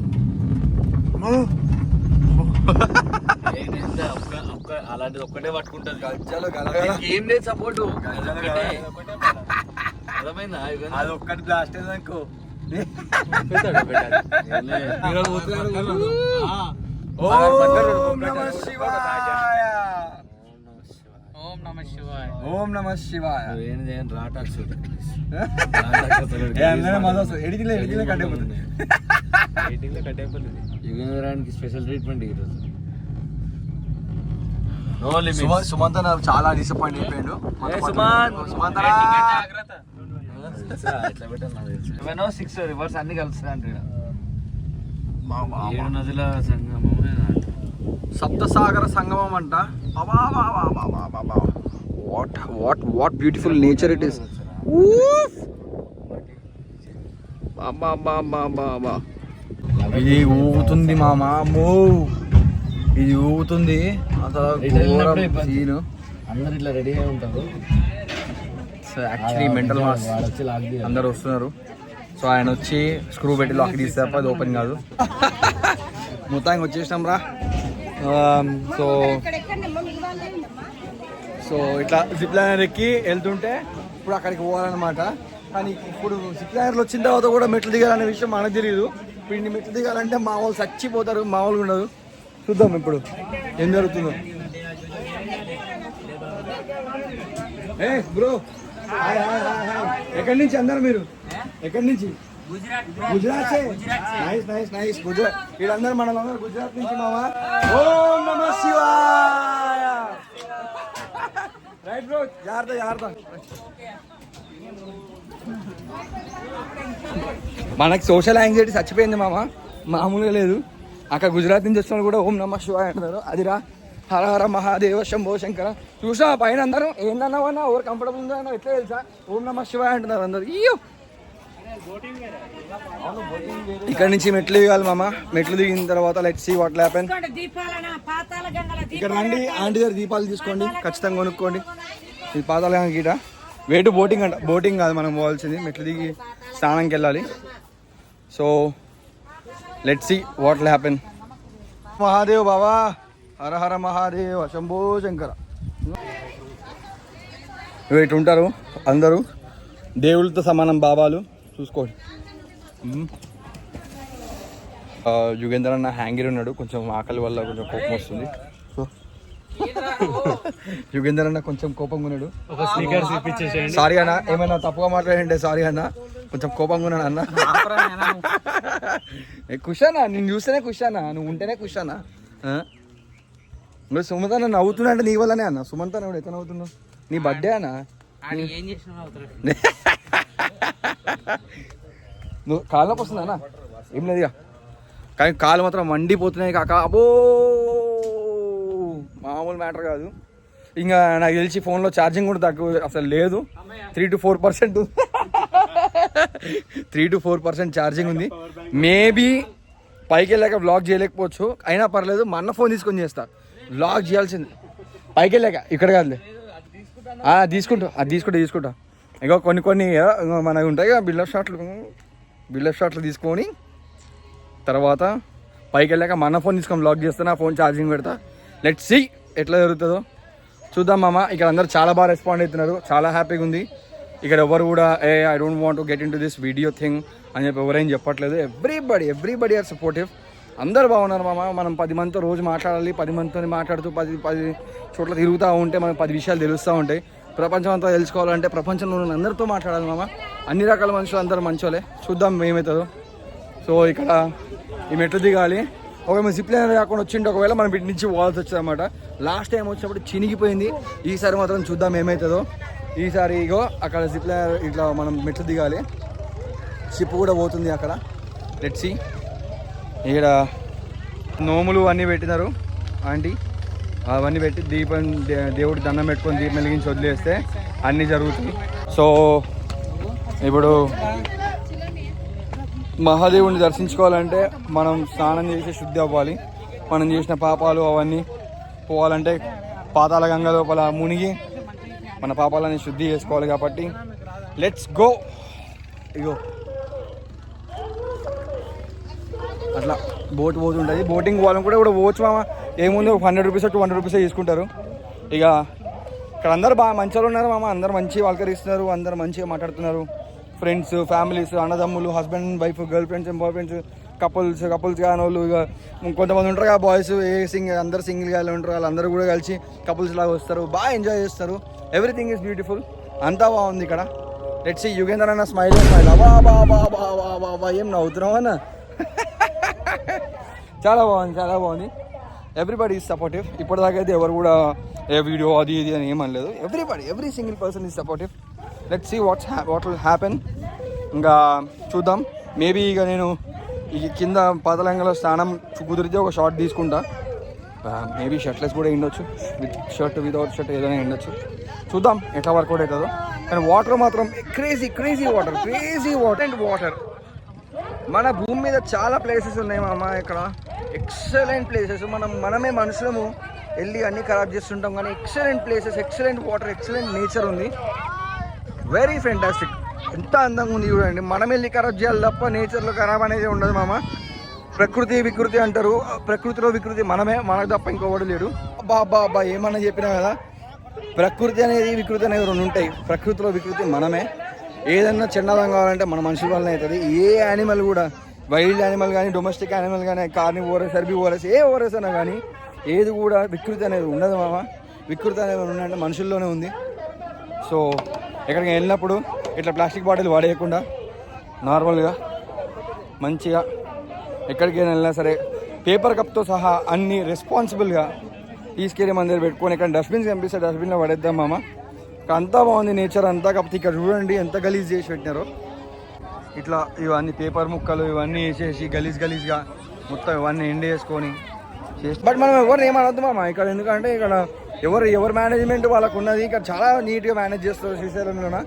C: అలాంటిది ఒక్కటే పట్టుకుంటది. ఏం లేదు సపోర్టు.
A: అది ఒక్కటి బ్లాస్ట్ అనుకో. ఓం నమః శివాయ.
C: యుగేంద్రానికి స్పెషల్ ట్రీట్మెంట్ ఈరోజు.
A: సుమంత్ చాలా డిసప్పాయింట్ అయిపోయాడు.
C: సిక్స్ రివర్స్ అన్ని కలుస్తాయి. నదుల సంగమమే,
A: సప్తసాగర సంగమం అంట. What beautiful nature it is. ఇది ఊగుతుంది మామ, ఇది ఊగుతుంది అసలు.
C: అందరు ఇట్లా రెడీ అయి ఉంటారు.
A: యాక్చువల్లీ మెంటల్ మాస్ అందరు వస్తున్నారు. సో ఆయన వచ్చి స్క్రూ పెట్టి లాక్ తీస్తే తప్ప అది ఓపెన్ కాదు. మొత్తానికి వచ్చేసినాం రా. సో ఇట్లా జిప్ లైనర్ ఎక్కి వెళ్తుంటే ఇప్పుడు అక్కడికి పోవాలన్నమాట. కానీ ఇప్పుడు జిప్ లైనర్లు వచ్చిన తర్వాత కూడా మెట్లు దిగాలనే విషయం మనకు తెలియదు. ఇప్పుడు ఇన్ని మెట్లు దిగాలంటే మా వాళ్ళు చచ్చిపోతారు, మామూలుగా ఉండదు. చూద్దాం ఇప్పుడు ఏం జరుగుతుందో. బ్రో ఎక్కడి నుంచి అందరు మీరు? ఎక్కడి నుంచి? గుజరాత్. నైస్ గుజరాత్. వీళ్ళందరూ మనలందరూ గుజరాత్ నుంచి మావా. ఓం నమః శివాయ. రైట్ బ్రో, జాగ్రత్త. మనకి సోషల్ యాంగ్జైటీ చచ్చిపోయింది మామ, మామూలుగా లేదు. అక్కడ గుజరాత్ నుంచి వచ్చిన కూడా ఓం నమః శివాయ అంటున్నారు. అదిరా హర హర మహాదేవ శంభో శంకర. చూసా పైన అందరూ ఏందన్నావన్నా, ఎవరు కంఫర్టబుల్ ఉందో అన్న ఎట్లా తెలుసా? ఓం నమః శివాయ అంటున్నారు అందరు. ఇయ్యో ఇక్కడ నుంచి మెట్లు దిగాలి మామ. మెట్లు దిగిన తర్వాత లెట్స్ సీ వాట్ హ్యాపెన్. ఇక్కడ రండి, ఆంటీ దగ్గర దీపాలు తీసుకోండి, ఖచ్చితంగా కొనుక్కోండి. ఇది పాతాళగంగ గీట. వేటు బోటింగ్ అంట. బోటింగ్ కాదు మనం పోవాల్సింది, మెట్లు దిగి స్నానంకి వెళ్ళాలి. So let's see what happen. Mahadev Baba, Hara Hara Mahadeva Shambho Shankara. ఇటు ఉంటారు అందరూ, దేవుళ్ళతో సమానం బాబాలు. చూసుకోండి. యుగేంద్ర అన్న హ్యాంగిర్ ఉన్నాడు, కొంచెం ఆకలి వల్ల కొంచెం కోపం వస్తుంది. సో యుగేంద్ర అన్న కొంచెం కోపంగా ఉన్నాడు. సారీ అన్న, ఏమైనా తప్పుగా మాట్లాడండి. సారీ అన్న, కొంచెం కోపంగా ఉన్నాడు అన్న. ఖుషానా, నేను చూస్తేనే ఖుషానా, నువ్వు ఉంటేనే ఖుషానా. నువ్వు సుమంత్ అన్న నవ్వుతున్నా అంటే నీ వల్లనే అన్న. సుమంత్ అన్న ఎక్కడ నవ్వుతున్నావు? నీ బర్త్డే అన్న. నువ్వు కాళ్ళ నొప్పి వస్తుందా అన్న? ఏం లేదు ఇక, కానీ కాళ్ళు మాత్రం మండిపోతున్నాయి కాక. అబ్బో మామూలు మ్యాటర్ కాదు. ఇంకా నాకు తెలిసి ఫోన్లో ఛార్జింగ్ కూడా తక్కువ అసలు లేదు, 3 to 4% 3 to 4% ఛార్జింగ్ ఉంది. మేబీ పైకి వెళ్ళాక వ్లాగ్ చేయలేకపోవచ్చు, అయినా పర్లేదు మా అన్న ఫోన్ తీసుకొని చేస్తా. వ్లాగ్ చేయాల్సింది పైకి వెళ్ళాక, ఇక్కడ కాదులే. తీసుకుంటా ఇంకా కొన్ని మనకు ఉంటాయి కదా బిల్డప్ షాట్లు తీసుకొని తర్వాత పైకి వెళ్ళాక మా అన్న ఫోన్ తీసుకొని వ్లాగ్ చేస్తా, నా ఫోన్ ఛార్జింగ్ పెడతా. లెట్స్ సీ ఎట్లా జరుగుతుందో చూద్దాం మామ. ఇక్కడ అందరు చాలా బాగా రెస్పాండ్ అవుతున్నారు, చాలా హ్యాపీగా ఉంది. ఇక్కడ ఎవరు కూడా I don't want to get in to this video thing అని చెప్పి ఎవరేం చెప్పట్లేదు. Everybody are supportive. అందరు బాగున్నారు మామ. మనం 10 మందితో రోజు మాట్లాడాలి, 10 మందితో మాట్లాడుతూ 10 చోట్ల తిరుగుతూ ఉంటే మనకు 10 విషయాలు తెలుస్తూ ఉంటాయి. ప్రపంచం అంతా తెలుసుకోవాలంటే ప్రపంచంలో ఉన్న అందరితో మాట్లాడాలి మామ. అన్ని రకాల మనుషులు అందరూ మంచోలే. చూద్దాం ఏమవుతుందో. సో ఇక్కడ ఈ మెట్లు దిగాలి. ఒకవేళ జిప్ లైన్ రాకుండా వచ్చింటే ఒకవేళ మనం వీటి నుంచి పోవాల్సి వచ్చింది అనమాట. లాస్ట్ టైం వచ్చినప్పుడు చినిగిపోయింది. ఈసారి మాత్రం చూద్దాం ఏమవుతుందో. ఈసారి ఇగో అక్కడ జిప్ లైన్ ఇట్లా మనం మెట్లు దిగాలి, షిప్ కూడా పోతుంది అక్కడ. Let's see. ఇక్కడ నోములు అన్నీ పెట్టినారు ఆంటీ, అవన్నీ పెట్టి దీపం దేవుడికి దండం పెట్టుకొని దీపం వెలిగించి వదిలేస్తే అన్నీ జరుగుతాయి. సో ఇప్పుడు మహాదేవుడిని దర్శించుకోవాలంటే మనం స్నానం చేసి శుద్ధి అవ్వాలి. మనం చేసిన పాపాలు అవన్నీ పోవాలంటే పాతాళ గంగ లోపల మునిగి మన పాపాలని శుద్ధి చేసుకోవాలి. కాబట్టి లెట్స్ గో. ఇగో అట్లా బోట్ పోతుంటుంది. బోటింగ్ పోవాలని కూడా పోవచ్చు మామ. ఏముంది 100 రూపీస్ 200 రూపీస్ తీసుకుంటారు. ఇక ఇక్కడ అందరు బాగా మంచిగా ఉన్నారు మామ. అందరు మంచిగా పలకరిస్తున్నారు, అందరు మంచిగా మాట్లాడుతున్నారు. ఫ్రెండ్స్, ఫ్యామిలీస్, అన్నదమ్ములు, husband wife, girl friends, boy friends, couples కాని వాళ్ళు, ఇక కొంతమంది ఉంటారు కదా బాయ్స్, అందరు సింగిల్గా ఉంటారు. వాళ్ళందరూ కూడా కలిసి కపుల్స్ లాగా వస్తారు, బాగా ఎంజాయ్ చేస్తారు. Everything is beautiful. అంతా బాగుంది ఇక్కడ. Let's see. యుగేందర్ అన్న స్మైల్ బా ఏం నవ్వుతున్నావు అన్న. చాలా బాగుంది. Everybody is supportive. ఇప్పటిదాకా అయితే ఎవరు కూడా ఏ వీడియో అది ఇది అని ఏమనలేదు. Every single person is supportive. Let's see what will happen. ఇంకా చూద్దాం. మేబీ ఇక నేను ఈ కింద పాతలంగలో స్నానం కుదిరితే ఒక షార్ట్ తీసుకుంటా. మేబీ షర్ట్లెస్ కూడా ఉండొచ్చు, విత్ షర్ట్ వితౌట్ షర్ట్ ఏదైనా ఉండొచ్చు. చూద్దాం ఎట్లా వర్కౌట్ అవుతుందో. కానీ వాటర్ మాత్రం క్రేజీ వాటర్. మన భూమి మీద చాలా ప్లేసెస్ ఉన్నాయి మామ. ఇక్కడ ఎక్సలెంట్ ప్లేసెస్. మనమే మనుషులము వెళ్ళి అన్నీ ఖరాబ్ చేస్తుంటాం, కానీ excellent places, excellent water, excellent nature ఉంది. Very fantastic. ఎంత అందంగా ఉంది చూడండి. మనం వెళ్ళి ఖరాబ్ చేయాలి తప్ప నేచర్లో ఖరాబ్ అనేది ఉండదు మామ. ప్రకృతి వికృతి అంటారు, ప్రకృతిలో వికృతి మనమే, మనకు తప్ప ఇంకోటి లేడు. అబ్బా ఏమన్నా చెప్పినా కదా, ప్రకృతి అనేది వికృతి అనేది 2 ఉంటాయి. ప్రకృతిలో వికృతి మనమే. ఏదన్నా చిన్నదం కావాలంటే మన మనుషుల వల్లనే అవుతుంది. ఏ యానిమల్ కూడా, వైల్డ్ యానిమల్ కానీ, డొమెస్టిక్ యానిమల్ కానీ, కార్నివోరస్, హెర్బివోరస్, ఏ ఓరస్ అయినా కానీ ఏది కూడా వికృతి అనేది ఉండదు మామ. వికృతి అనేది ఉందంటే మనుషుల్లోనే ఉంది. సో ఎక్కడికి వెళ్ళినప్పుడు ఇట్లా ప్లాస్టిక్ బాటిల్ వాడేయకుండా నార్మల్గా మంచిగా ఎక్కడికైనా వెళ్ళినా సరే పేపర్ కప్తో సహా అన్నీ రెస్పాన్సిబుల్గా తీసుకెళ్ళి మన దగ్గర పెట్టుకొని, ఇక్కడ డస్ట్బిన్స్ కనిపిస్తే డస్ట్బిన్లో పడేద్దాం మామ. అంతా బాగుంది నేచర్ అంతా. కాకపోతే ఇక్కడ చూడండి ఎంత గలీజ్ చేసి పెట్టినారో. ఇట్లా ఇవన్నీ పేపర్ ముక్కలు ఇవన్నీ వేసేసి గలీజ్గా మొత్తం ఇవన్నీ ఎండేసుకొని చేసి. బట్ మనం ఎవరిని ఏమనొద్దు మామ ఇక్కడ. ఎందుకంటే ఇక్కడ ఎవరు మేనేజ్మెంట్ వాళ్ళకు ఉన్నది. ఇక్కడ చాలా నీట్గా మేనేజ్ చేస్తారు శ్రీశైలంలోన.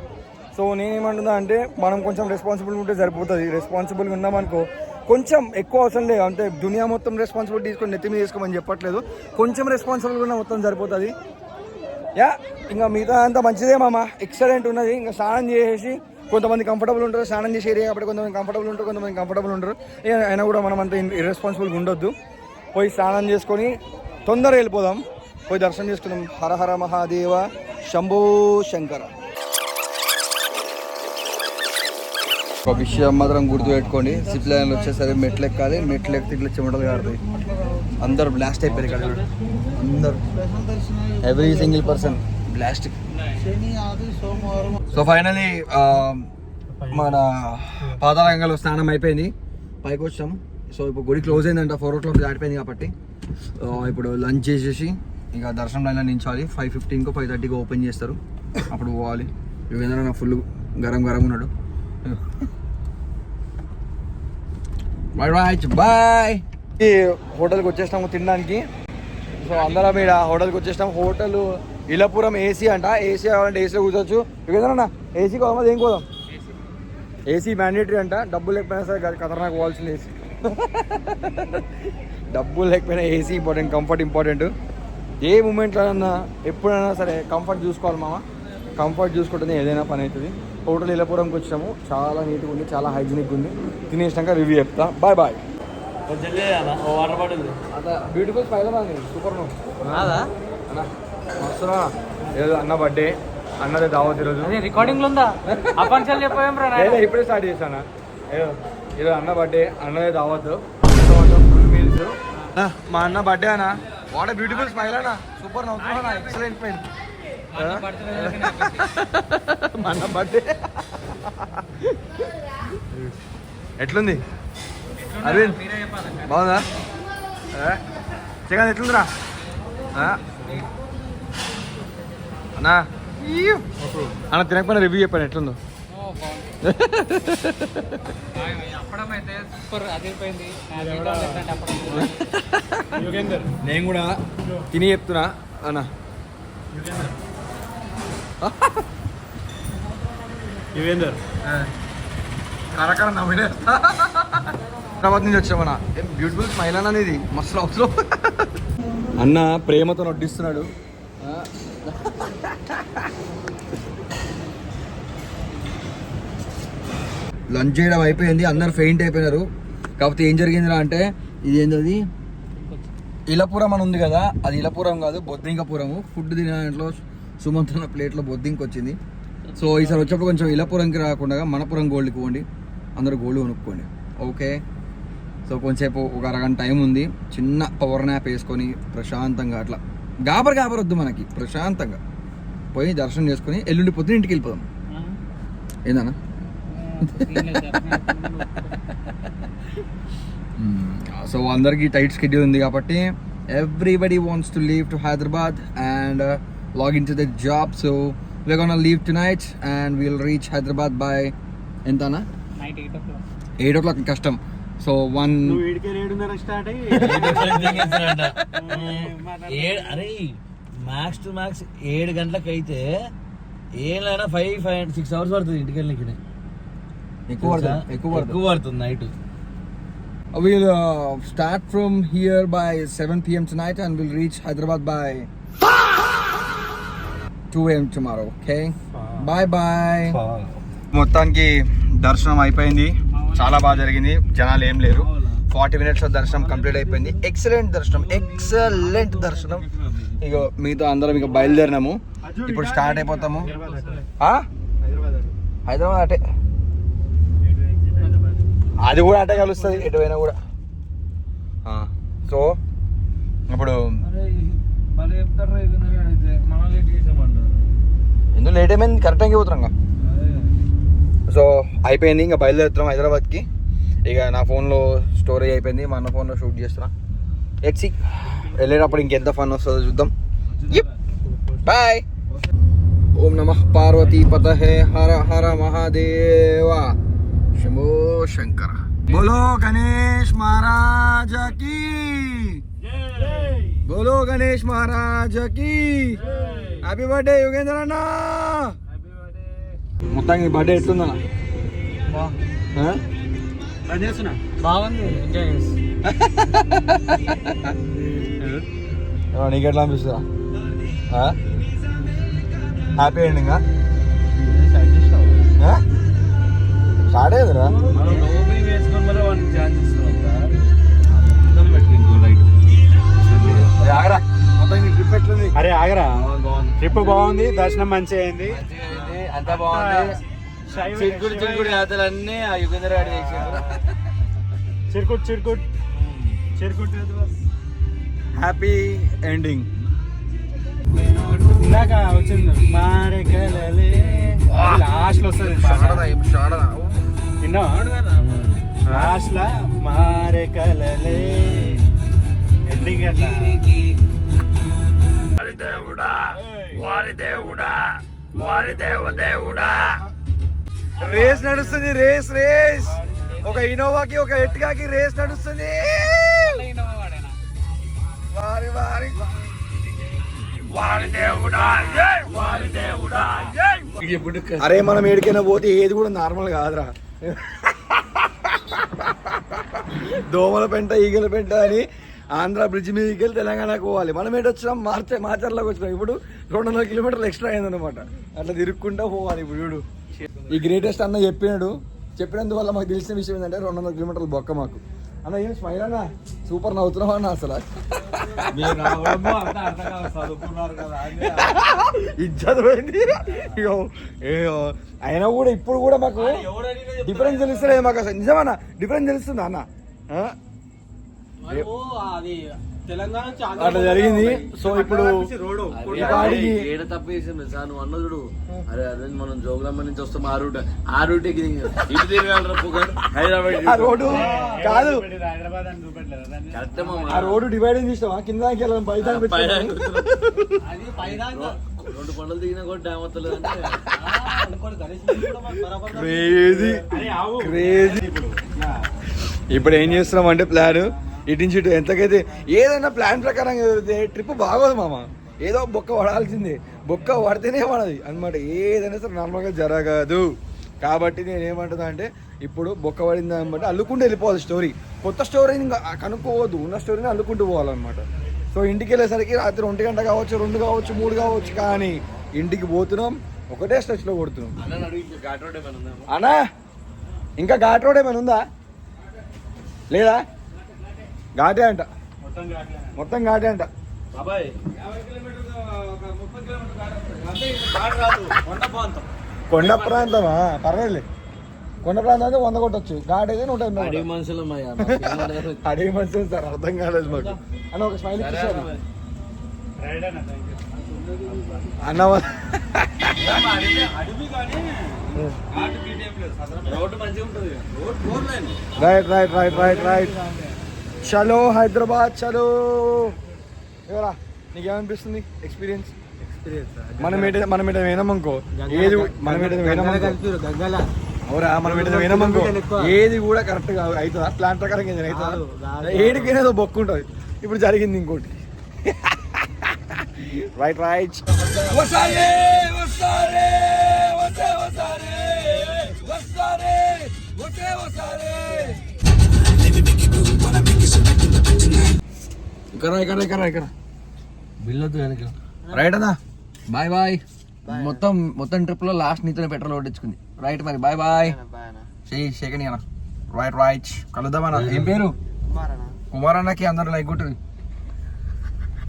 A: సో నేనేమంటున్నా అంటే మనం కొంచెం రెస్పాన్సిబుల్ ఉంటే సరిపోతుంది. రెస్పాన్సిబుల్గా ఉన్నామనుకో కొంచెం ఎక్కువ అవసరం లేదు. అంటే దునియా మొత్తం రెస్పాన్సిబిలిటీ తీసుకొని నెత్తి మీద తీసుకోమని చెప్పట్లేదు. కొంచెం రెస్పాన్సిబుల్గా ఉన్న మొత్తం సరిపోతుంది. ఇంకా మిగతా అంతా మంచిదే మామ. ఎక్సలెంట్ ఉన్నది. ఇంకా స్నానం చేసేసి కొంతమంది కంఫర్టబుల్ ఉంటారు స్నానం చేసే ఏరియా కాబట్టి, కొంతమంది కంఫర్టబుల్ ఉంటారు. అయినా కూడా మనం అంత ఇర్రెస్పాన్సిబుల్గా ఉండొద్దు. పోయి స్నానం చేసుకొని తొందరగా వెళ్ళిపోదాం, పోయి దర్శనం చేసుకుందాం. హర హర మహాదేవ శంభో శంకర. ఒక విషయం మాత్రం గుర్తుపెట్టుకోండి, జిప్ లైన్లో వచ్చేసరికి మెట్లు ఎక్కాలి. మెట్లు ఎక్కితే ఇట్లా చెమటలు కారుతాయి. అందరు బ్లాస్ట్ అయిపోయారు ఇక్కడ. అందరు every single person blast. So finally మన పాతాళగంగలో స్నానం అయిపోయింది, పైకి వచ్చాం. సో ఇప్పుడు గుడి క్లోజ్ అయిందంట, 4 o'clock దాటిపోయింది కాబట్టి ఇప్పుడు లంచ్ చేసేసి ఇక దర్శనం లైన్లో నించాలి. 5:15కో 5:30కో ఓపెన్ చేస్తారు, అప్పుడు పోవాలి. ఏదైనా ఫుల్ గరం ఉన్నాడు. బాయ్. ఈ హోటల్కి వచ్చేసినాము తినడానికి. సో అందరం ఇక్కడ హోటల్కి వచ్చేసినాం. హోటల్ ఇలాపురం ఏసీ అంట. ఏసీ కావాలంటే ఏసీలో కూర్చోవచ్చు. ఇదేనా ఏసీ కావాలి ఏం కోదాం? ఏసీ మ్యాండేటరీ అంట. డబ్బులు లేకపోయినా సరే ఖతర్నాక్ పోవాల్సింది ఏసీ. డబ్బులు లేకపోయినా ఏసీ ఇంపార్టెంట్, కంఫర్ట్ ఇంపార్టెంట్. ఏ మూమెంట్లోనన్నా ఎప్పుడైనా సరే కంఫర్ట్ చూసుకోవాలి మామ. కంఫర్ట్ చూసుకుంటేనే ఏదైనా పని అవుతుంది. హోటల్ ఇలాపురంకి వచ్చాము. చాలా నీట్గా ఉంది, చాలా హైజీనిక్ ఉంది. తినేసినాక రివ్యూ చెప్తా. Bye bye.
C: వాటర్ బాటిల్
A: అదా బ్యూటిఫుల్ స్మైల్ అని సూపర్ నువ్వు అన్న వస్తున్నా. ఏదో అన్న బర్త్డే, అన్నదే దావత్ ఈరోజు.
B: రికార్డింగ్ లో ఉందా? అపంచాలు చెప్పాం రా.
A: ఇప్పుడే స్టార్ట్ చేశాను. ఏదో అన్న బర్త్డే, అన్నదే దావత్, ఫుల్ మీల్స్. మా అన్న బర్త్డే అన్న. వాట్ ఏ బ్యూటిఫుల్ స్మైల్ అన్న. సూపర్ నవ్వుతున్నా. Excellent pain. మా అన్న బర్త్డే ఎట్లుంది అరవింద్? బాగుందా? చికెన్ ఎట్లుందిరా అన్నా? అన్న తినకపోయినా రివ్యూ చెప్పాను ఎట్లుందో. నేను కూడా తిని చెప్తున్నా అన్న.
C: యువేందర్
A: కరకర నవ్వినే హైదరాబాద్ నుంచి వచ్చామన్నా. ఏం బ్యూటిఫుల్ స్మైల్ అన్న. ఇది మస్తు అవసరం. అన్న ప్రేమతో నటిస్తున్నాడు. లంచ్ చేయడం అయిపోయింది. అందరు ఫెయింట్ అయిపోయినారు. కాకపోతే ఏం జరిగిందిరా అంటే ఇది ఏంటది ఇలాపురం అని ఉంది కదా, అది ఇలాపురం కాదు, బొద్దింకపురము. ఫుడ్ తినే దాంట్లో సుమంతున్న ప్లేట్లో బొద్దింక వచ్చింది. సో ఈసారి వచ్చేప్పుడు కొంచెం ఇలాపురంకి రాకుండా మనపురం గోల్డ్కి పోండి. అందరూ గోల్డ్ కొనుక్కోండి. ఓకే. సో కొంచెంసేపు ఒక అరగంట టైం ఉంది. చిన్న పవర్ న్యాప్ వేసుకొని ప్రశాంతంగా అట్లా గాబర్ వద్దు మనకి. ప్రశాంతంగా పోయి దర్శనం చేసుకొని ఎల్లుండి పొద్దున ఇంటికి వెళ్ళిపోదాం. ఏందన్నా? సో అందరికీ టైట్ షెడ్యూల్ ఉంది కాబట్టి everybody wants to leave to Hyderabad and log in to the job. So we're gonna leave tonight and we'll reach Hyderabad by ఎంతనా? 8 o'clock కష్టం. సో 1
C: అరే మ్యాక్స్ టు మ్యాక్స్ 7 గంటలకు అయితే ఏమైనా 5-6 అవర్స్ పడుతుంది ఇంటికి వెళ్ళి. ఎక్కువ పడుతుంది night.
A: We'll start from here by 7 p.m. tonight and we'll reach Hyderabad by 2 a.m. tomorrow. Okay? Bye bye. మొత్తానికి దర్శనం అయిపోయింది. చాలా బాగా జరిగింది. జనాలు ఏం లేరు. 40 minutes దర్శనం కంప్లీట్ అయిపోయింది. ఎక్సలెంట్ దర్శనం. ఇక మిగతా అందరం ఇక బయలుదేరినాము. ఇప్పుడు స్టార్ట్ అయిపోతాము. హైదరాబాద్ అటే, అది కూడా అటే కలుస్తుంది ఎటువైనా కూడా. సో ఇప్పుడు ఎందుకు లేట్ అయిపోయింది? కరెక్ట్ టైంకి పోతున్నాం. సో అయిపోయింది. ఇంకా బయలుదేరుతున్నాం హైదరాబాద్కి. ఇక నా ఫోన్లో స్టోరేజ్ అయిపోయింది. మా అన్న ఫోన్లో షూట్ చేస్తున్నా. ఎక్సి వెళ్ళేటప్పుడు ఇంకెంత ఫన్ వస్తుందో చూద్దాం. బాయ్. ఓం నమః పార్వతీ పతహే హర హర మహాదేవ శంభో శంకర. బోలో గణేష్ మహారాజ్ की, బోలో గణేష్ మహారాజ్ की. హ్యాపీ బర్త్డే యుగేంద్ర అన్న. మొత్తానికి బర్త్డే ఎట్లుందన్నా?
B: బాగుంది. ఎంజాయ్ చేసి
A: నీకు ఎట్లా అనిపిస్తుందా? హ్యాపీ ఎండింగ్ స్టార్ట్ అయ్యేదిరా. ఆగరా. మొత్తం ట్రిప్ ఎట్లుంది?
D: అరే ఆగరా, ట్రిప్ బాగుంది. దర్శనం మంచిగా అయింది.
A: అంతా బాగుంది.
C: చిరుకుడు యాత్రలన్నీ ఆ యుగేంద్ర గారు చేశారు.
D: చిరుకుట్
A: హ్యాపీ ఎండింగ్.
D: ఇందాక వచ్చింది లాస్ట్ లో వస్తుంది. లాస్ట్ లా మారే కలలే ఎండింగ్ అట్లా.
A: రేస్ నడుస్తుంది. రేస్ ఒక ఇనోవాకి ఒక ఎట్గాకి రేస్ నడుస్తుంది. వారి అరే మనం ఏడికైనా పోతే ఏది కూడా నార్మల్ కాదురా. దోమల పెంట ఈగల పెంట అని ఆంధ్ర బ్రిడ్జ్ మీదకి వెళ్ళి తెలంగాణకు పోవాలి. మనం ఏంటి వచ్చినాం మార్చర్లోకి వచ్చినాం. ఇప్పుడు 200 కిలోమీటర్లు ఎక్స్ట్రా అయిందనమాట. అట్లా తిరుక్కుంటా పోవాలి. ఇప్పుడు చూడు ఈ గ్రేటెస్ట్ అన్న చెప్పినందువల్ల మాకు తెలిసిన విషయం ఏంటంటే 200 కిలోమీటర్లు బొక్క మాకు. అన్న ఏం స్మైల్ అన్న సూపర్ నవ్వుతున్నావు అన్న. అసలు ఇజ్జత్ పోయింది. అయినా కూడా ఇప్పుడు కూడా మాకు డిఫరెన్స్ తెలుస్తలేదు మాకు. అసలు నిజమన్నా డిఫరెన్స్ తెలుస్తుంది అన్న. అట్లా జరిగింది. సో ఇప్పుడు
C: తప్పు చేసింది సార్ నువ్వు అన్న చూడు. అరే అదే మనం జోగులమ్మ నుంచి వస్తాం ఆ రూట్ ఇటు తిరగాలరా హైదరాబాద్.
A: ఆ రోడ్డు కాదు
C: కరెక్ట్
A: ఆ రోడ్డు డివైడింగ్ చేస్తావా కింద వెళ్ళాలి
C: రెండు కొండలు దిగినా కూడా డ్యామ్ అవుతలేదు.
A: ఇప్పుడు ఏం చేస్తున్నాం అంటే ప్లాన్ ఇటు నుంచి ఇటు ఎంతకైతే ఏదైనా ప్లాన్ ప్రకారం ట్రిప్ బాగోదు మామ. ఏదో బొక్క పడాల్సిందే. బొక్క పడితేనే పడది అనమాట. ఏదైనా సరే నార్మల్గా జరగదు. కాబట్టి నేను ఏమంటున్నా అంటే ఇప్పుడు బొక్క పడింది అనమాట అల్లుకుంటూ వెళ్ళిపోవాలి స్టోరీ. కొత్త స్టోరీని కనుక్కోవద్దు. ఉన్న స్టోరీని అల్లుకుంటూ పోవాలన్నమాట. సో ఇంటికి వెళ్ళేసరికి రాత్రి 1 గంట కావచ్చు 2 కావచ్చు 3 కావచ్చు. కానీ ఇంటికి పోతున్నాం ఒకటే స్ట్రెచ్లో కొడుతున్నాం. అన్నా ఇంకా ఘాట్ రోడ్ ఏమైనా ఉందా లేదా? ఘాటే అంట మొత్తం ఘాటే అంట. కొండ ప్రాంతమా పర్వాలేదు. కొండ ప్రాంతం అయితే 100 కొట్టచ్చు. ఘాట్ అయితే 180.
C: అడవి మనుషులు
A: అడవి మనుషులు సార్ అర్థం కాలేదు మాకు. అన్న ఒక స్మైల్ ఇచ్చేసారు అన్న. Right right right right right చలో హైదరాబాద్ చలో. ఎవరా నీకేమనిపిస్తుంది ఎక్స్పీరియన్స్? మనం ఏదైనా వినమనుకో ఏది మనం ఏదైనా వినమనుకో అవురా మనం ఏదైనా వినమనుకో ఏది కూడా కరెక్ట్ గా అవుతుందా? ప్లాన్ ప్రకారం ఏదైనా అవుతుందా? ఏడికైనా ఏదో బొక్కు ఉంటుంది. ఇప్పుడు జరిగింది ఇంకోటి. రైట్ రైట్ ఇక్కడ
C: బిల్లు వెనక
A: రైట్ అన్నా. Bye bye. మొత్తం ట్రిప్ లో లాస్ట్ నీతో పెట్రోల్ కొట్టించుకుంది. రైట్ మరి బాయ్ బాయ్. సెకండ్ అన్న రైట్ రైట్ కలుద్దామన్నా. ఏం పేరు? కుమార్ అన్నకి అందరూ లైక్ కొట్టు.